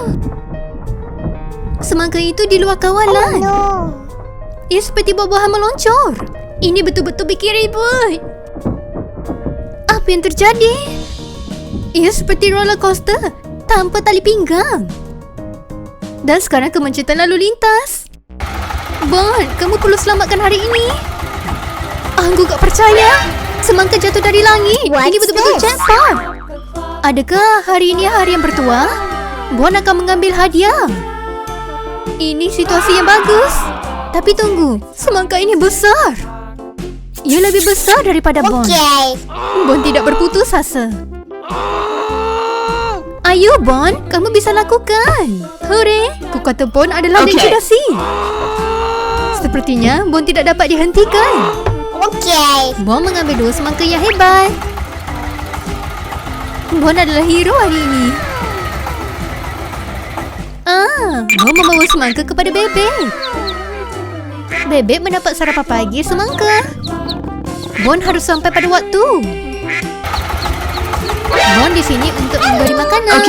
Semangka itu di luar kawalan. Ia seperti buah-buahan meloncor. Ini betul-betul bikin ribut. Apa yang terjadi? Ia seperti roller coaster tanpa tali pinggang. Dan sekarang kemacetan lalu lintas. Bon, kamu perlu selamatkan hari ini. Aku tak percaya. Semangka jatuh dari langit. Ini betul-betul jackpot. Adakah hari ini hari yang bertuah? Bon akan mengambil hadiah. Ini situasi yang bagus. Tapi tunggu, semangka ini besar. Ia lebih besar daripada Bon. Bon tidak berputus asa. Ayo Bon, kamu bisa lakukan. Hore, kekuatan Bon adalah Lenjodasi. Sepertinya Bon tidak dapat dihentikan. Bon mengambil 2 semangka yang hebat. Bon adalah hero hari ini. Bon membawa semangka kepada Bebek. Bebek mendapat sarapan pagi semangka. Bon harus sampai pada waktu. Bon di sini untuk memberi makanan.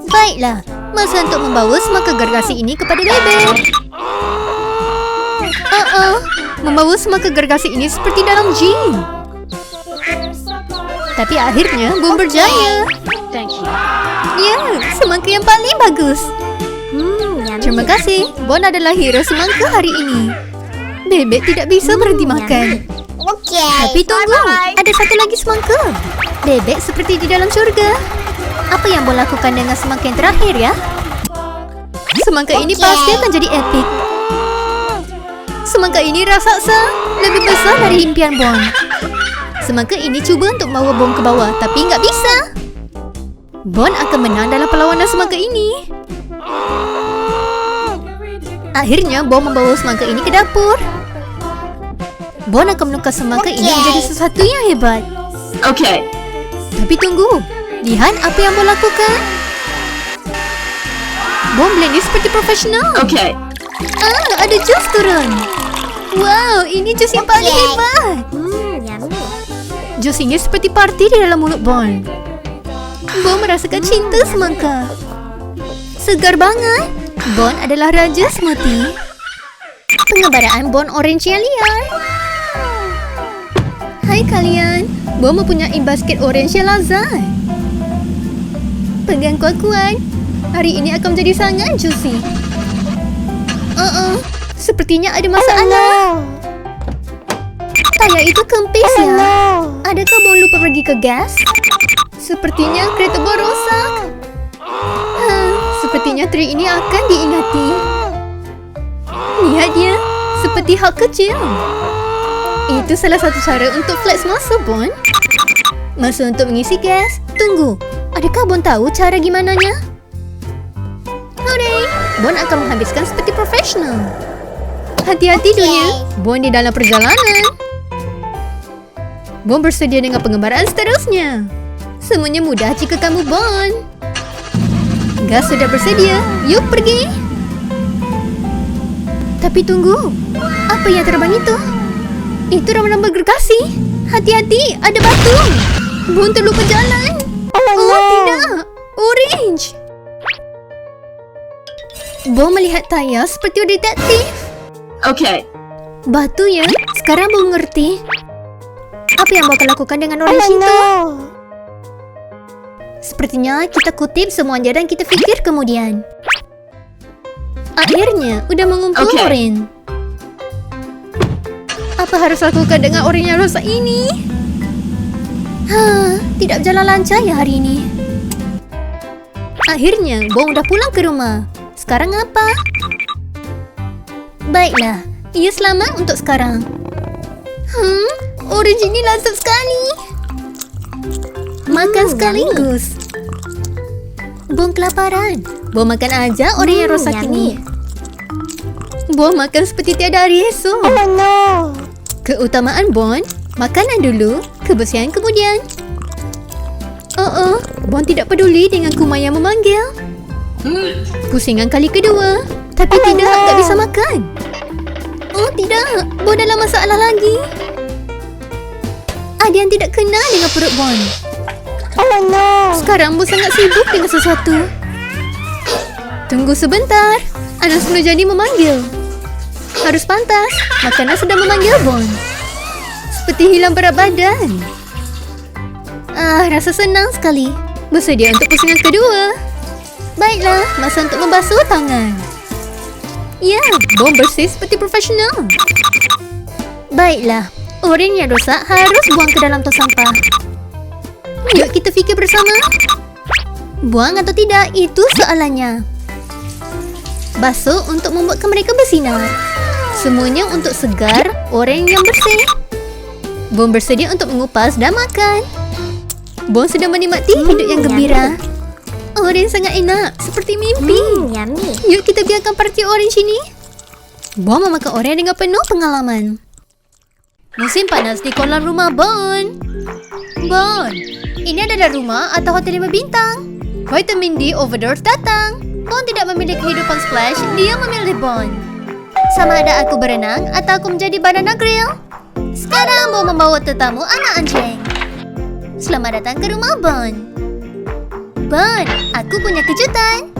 Baiklah, masa untuk membawa semangka gergasi ini kepada Bebek. Membawa semangka gergasi ini seperti dalam gym. Tapi akhirnya Bon berjaya. Ya, semangka yang paling bagus. Terima kasih, Bon adalah hero semangka hari ini. Bebek tidak bisa berhenti makan. Tapi tunggu, ada satu lagi semangka. Bebek seperti di dalam syurga. Apa yang Bon lakukan dengan semangka yang terakhir ya? Semangka ini pasti akan jadi epic. Semangka ini raksasa, lebih besar dari impian Bon. Semangka ini cuba untuk membawa Bon ke bawah, tapi nggak bisa. Bon akan menang dalam perlawanan semangka ini. Akhirnya Bon membawa semangka ini ke dapur. Bon akan menukar semangka ini menjadi sesuatu yang hebat. Okay. Tapi tunggu, lihat apa yang Bon lakukan. Bon blend ini seperti profesional. Okay. Ada jus turun. Wow, ini jus yang paling hebat. Yummy. Jus ini seperti parti di dalam mulut Bon. Bon merasakan cinta semangka. Segar banget. Bon adalah raja smoothie. Pengembaraan Bon orange yang liar. Hai kalian, Bon mempunyai basket orange yang lazat. Pegang kuat-kuat. Hari ini akan menjadi sangat juicy. Sepertinya ada masalah. Tayar itu kempis ya. Adakah Bon lupa pergi ke gas? Sepertinya kereta Bon rosak. Sepertinya trik ini akan diingati. Lihat dia, seperti hak kecil. Itu salah satu cara untuk flex masa Bon. Masa untuk mengisi gas. Tunggu, adakah Bon tahu cara gimananya? Hooray! Bon akan menghabiskan seperti profesional. Hati-hati dunia, Bon di dalam perjalanan. Bon bersedia dengan pengembaraan seterusnya. Semuanya mudah jika kamu Bon. Gas sudah bersedia, yuk pergi. Tapi tunggu, apa yang terbang itu? Itu rambut gergasi. Hati-hati, ada batu. Bon terlupa jalan. Oh tidak, orange. Bon melihat Taya seperti detektif. Okay. Batu ya, sekarang Bon mengerti. Apa yang Bon akan lakukan dengan orange itu? Sepertinya kita kutip semuanya dan kita fikir kemudian. Akhirnya, udah mengumpul orange. Apa harus lakukan dengan orange yang rosak ini? Tidak berjalan lancar ya hari ini. Akhirnya, Bon udah pulang ke rumah. Sekarang apa? Baiklah, ia selamat untuk sekarang. Orange ini lazat sekali. Makan sekaligus. Bon kelaparan. Bon makan aja orange yang rosak ini. Bon makan seperti tiada hari esok. Keutamaan Bon, makanan dulu, kebersihan kemudian. Bon tidak peduli dengan kuman yang memanggil. Pusingan kali kedua. Tapi tidak, tak bisa makan. Oh tidak, Bon dalam masalah lagi. Ada yang tidak kenal dengan perut Bon. Sekarang Bon sangat sibuk dengan sesuatu. Tunggu sebentar, anak 10 jadi memanggil. Harus pantas, makanan sedang memanggil Bon. Seperti hilang berat badan. Rasa senang sekali. Bersedia untuk pusingan kedua. Baiklah, masa untuk membasuh tangan. Ya, Bon bersih seperti profesional. Baiklah, orange yang rosak harus buang ke dalam tong sampah. Yuk kita fikir bersama. Buang atau tidak, itu soalannya. Basuh untuk membuatkan mereka bersinar. Semuanya untuk segar, orange yang bersih. Bon bersedia untuk mengupas dan makan. Bon sedang menikmati hidup yang gembira. Orange sangat enak, seperti mimpi. Yummy. Yuk kita biarkan parti orange ini. Bon memakan orange dengan penuh pengalaman. Musim panas di kolam rumah Bon. Bon, ini adalah rumah atau hotel 5 bintang. Vitamin D overdose datang. Bon tidak memilih kehidupan splash, dia memilih Bon. Sama ada aku berenang atau aku menjadi banana grill. Sekarang Bon membawa tetamu anak anjing. Selamat datang ke rumah Bon. Bon, aku punya kejutan.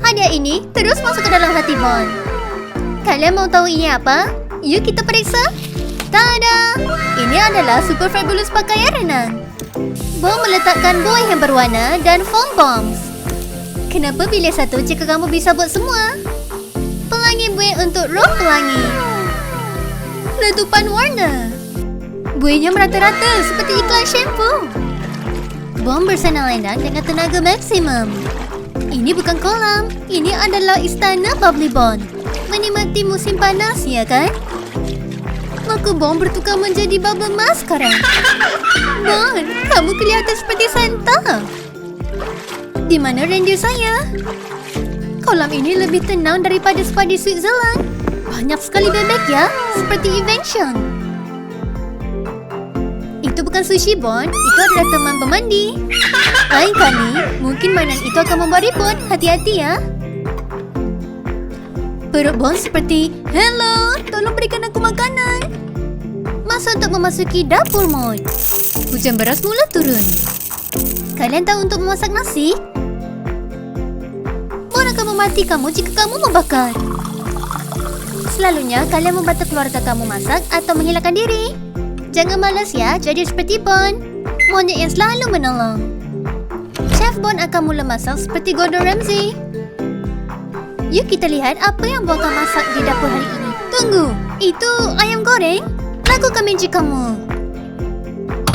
Hadiah ini terus masuk ke dalam hati Bon. Kalian mau tahu ini apa? Yuk kita periksa. Tada! Ini adalah super fabulous pakaian renang. Bon meletakkan buih yang berwarna dan foam bombs. Kenapa pilih satu jika kamu bisa buat semua? Pelangi buih untuk roh pelangi. Letupan warna. Buihnya merata-rata seperti iklan shampoo. Bon bersenang lenang dengan tenaga maksimum. Ini bukan kolam. Ini adalah istana Bubbly Bon. Menikmati musim panas, ya kan? Maka Bon bertukar menjadi bubble mask sekarang. Bon, kamu kelihatan seperti Santa. Di mana reindeer saya? Kolam ini lebih tenang daripada spa di Switzerland. Banyak sekali bebek ya, seperti invention. Itu bukan sushi, Bon. Itu adalah teman pemandi. Lain kali, mungkin mainan itu akan membuat ribut. Hati-hati ya. Perut Bon seperti, hello, tolong berikan aku makanan. Masa untuk memasuki dapur mode. Hujan beras mula turun. Kalian tahu untuk memasak nasi? Bon akan memati kamu jika kamu membakar. Selalunya kalian membantu keluarga kamu masak atau menghilangkan diri. Jangan malas ya, jadi seperti Bon, monyet yang selalu menolong. Chef Bon akan mula masak seperti Gordon Ramsay. Yuk kita lihat apa yang Bon akan masak di dapur hari ini. Tunggu, itu ayam goreng? Lakukan magic kamu.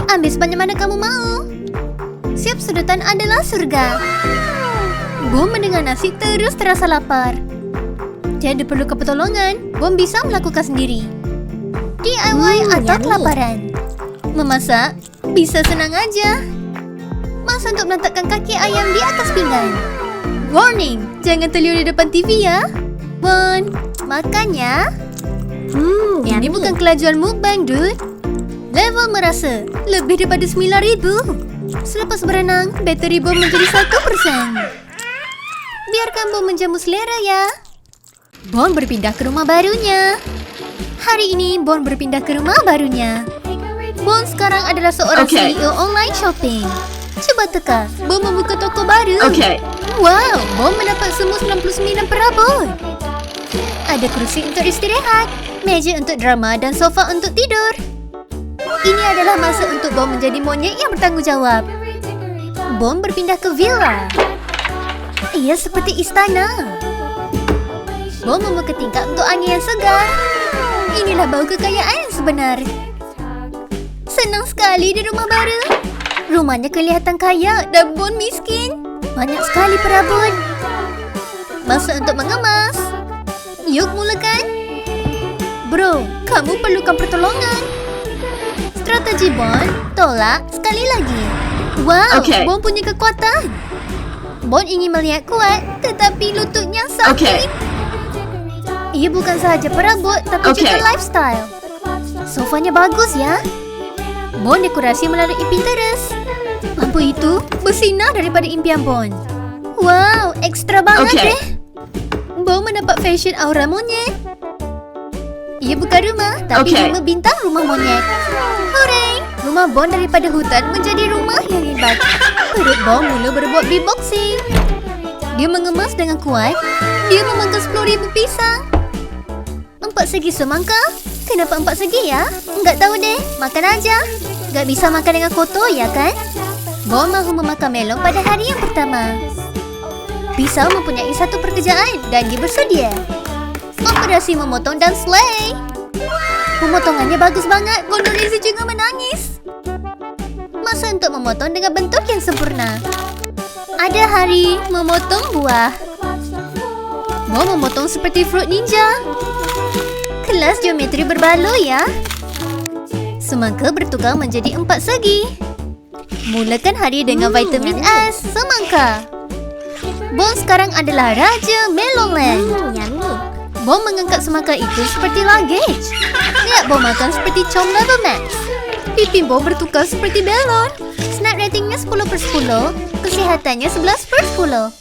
Ambil sebanyak mana kamu mau. Siap sedutan adalah surga. Bon mendengar nasi terus terasa lapar. Tiada perlu pertolongan, Bon bisa melakukan sendiri. DIY atau yummy. kelaparan. Memasak bisa senang aja. Masa untuk meletakkan kaki ayam di atas pinggan. Warning, jangan terliur di depan TV ya. Bon, makannya. Ini yummy. bukan kelajuan mukbang, dude. Level merasa lebih daripada 9,000. Selepas berenang, bateri Bon menjadi 1%. Biarkan Bon menjamu selera ya. Bon berpindah ke rumah barunya. Hari ini Bon berpindah ke rumah barunya. Bon sekarang adalah seorang Okay. CEO online shopping. Cuba teka, Bon membuka toko baru. Okay. Wow, Bon mendapat semua 99 perabot. Ada kursi untuk istirahat, meja untuk drama dan sofa untuk tidur. Ini adalah masa untuk Bon menjadi monyet yang bertanggungjawab. Bon berpindah ke villa. Ia seperti istana. Bon membuka tingkap untuk angin yang segar. Inilah bau kekayaan yang sebenar. Senang sekali di rumah baru. Rumahnya kelihatan kaya dan Bon miskin. Banyak sekali perabot. Masa untuk mengemas. Yuk mulakan. Bro, kamu perlukan pertolongan. Strategi Bon, tolak sekali lagi. Wow, Okay. Bon punya kekuatan. Bon ingin melihat kuat, tetapi lututnya sakit. Okay. Ia bukan sahaja perabot, tapi Okay. juga lifestyle. Sofanya bagus ya. Bon dekorasi melalui Pinterest. Lampu itu bersinar daripada impian Bon. Wow, ekstra banget Okay. deh. Bon mendapat fashion aura monyet. Ia bukan rumah, tapi Okay. 5 bintang rumah monyet. Hooray! Rumah Bon daripada hutan menjadi rumah yang hebat. Perut Bon mula berbuat beatboxing. Dia mengemas dengan kuat. Dia memakan 10,000 pisang. 4 segi semangka? Kenapa 4 segi ya? Enggak tahu deh, makan aja. Enggak bisa makan dengan kotor ya kan? Bon mahu memakan melon pada hari yang pertama. Pisau mempunyai satu pekerjaan dan dia bersedia. Operasi memotong dan slay. Pemotongannya bagus banget. Gordon Ramsay juga menangis. Masa untuk memotong dengan bentuk yang sempurna. Ada hari memotong buah. Bon memotong seperti fruit ninja. Kelas geometri berbaloi ya. Semangka bertukar menjadi 4 segi. Mulakan hari dengan vitamin S, semangka. Bon sekarang adalah Raja Melonland. Yummy. Bon mengangkat semangka itu seperti luggage. Lihat Bon makan seperti com level max. Pipi Bon bertukar seperti belon. Snap ratingnya 10/10, kesehatannya 11/10.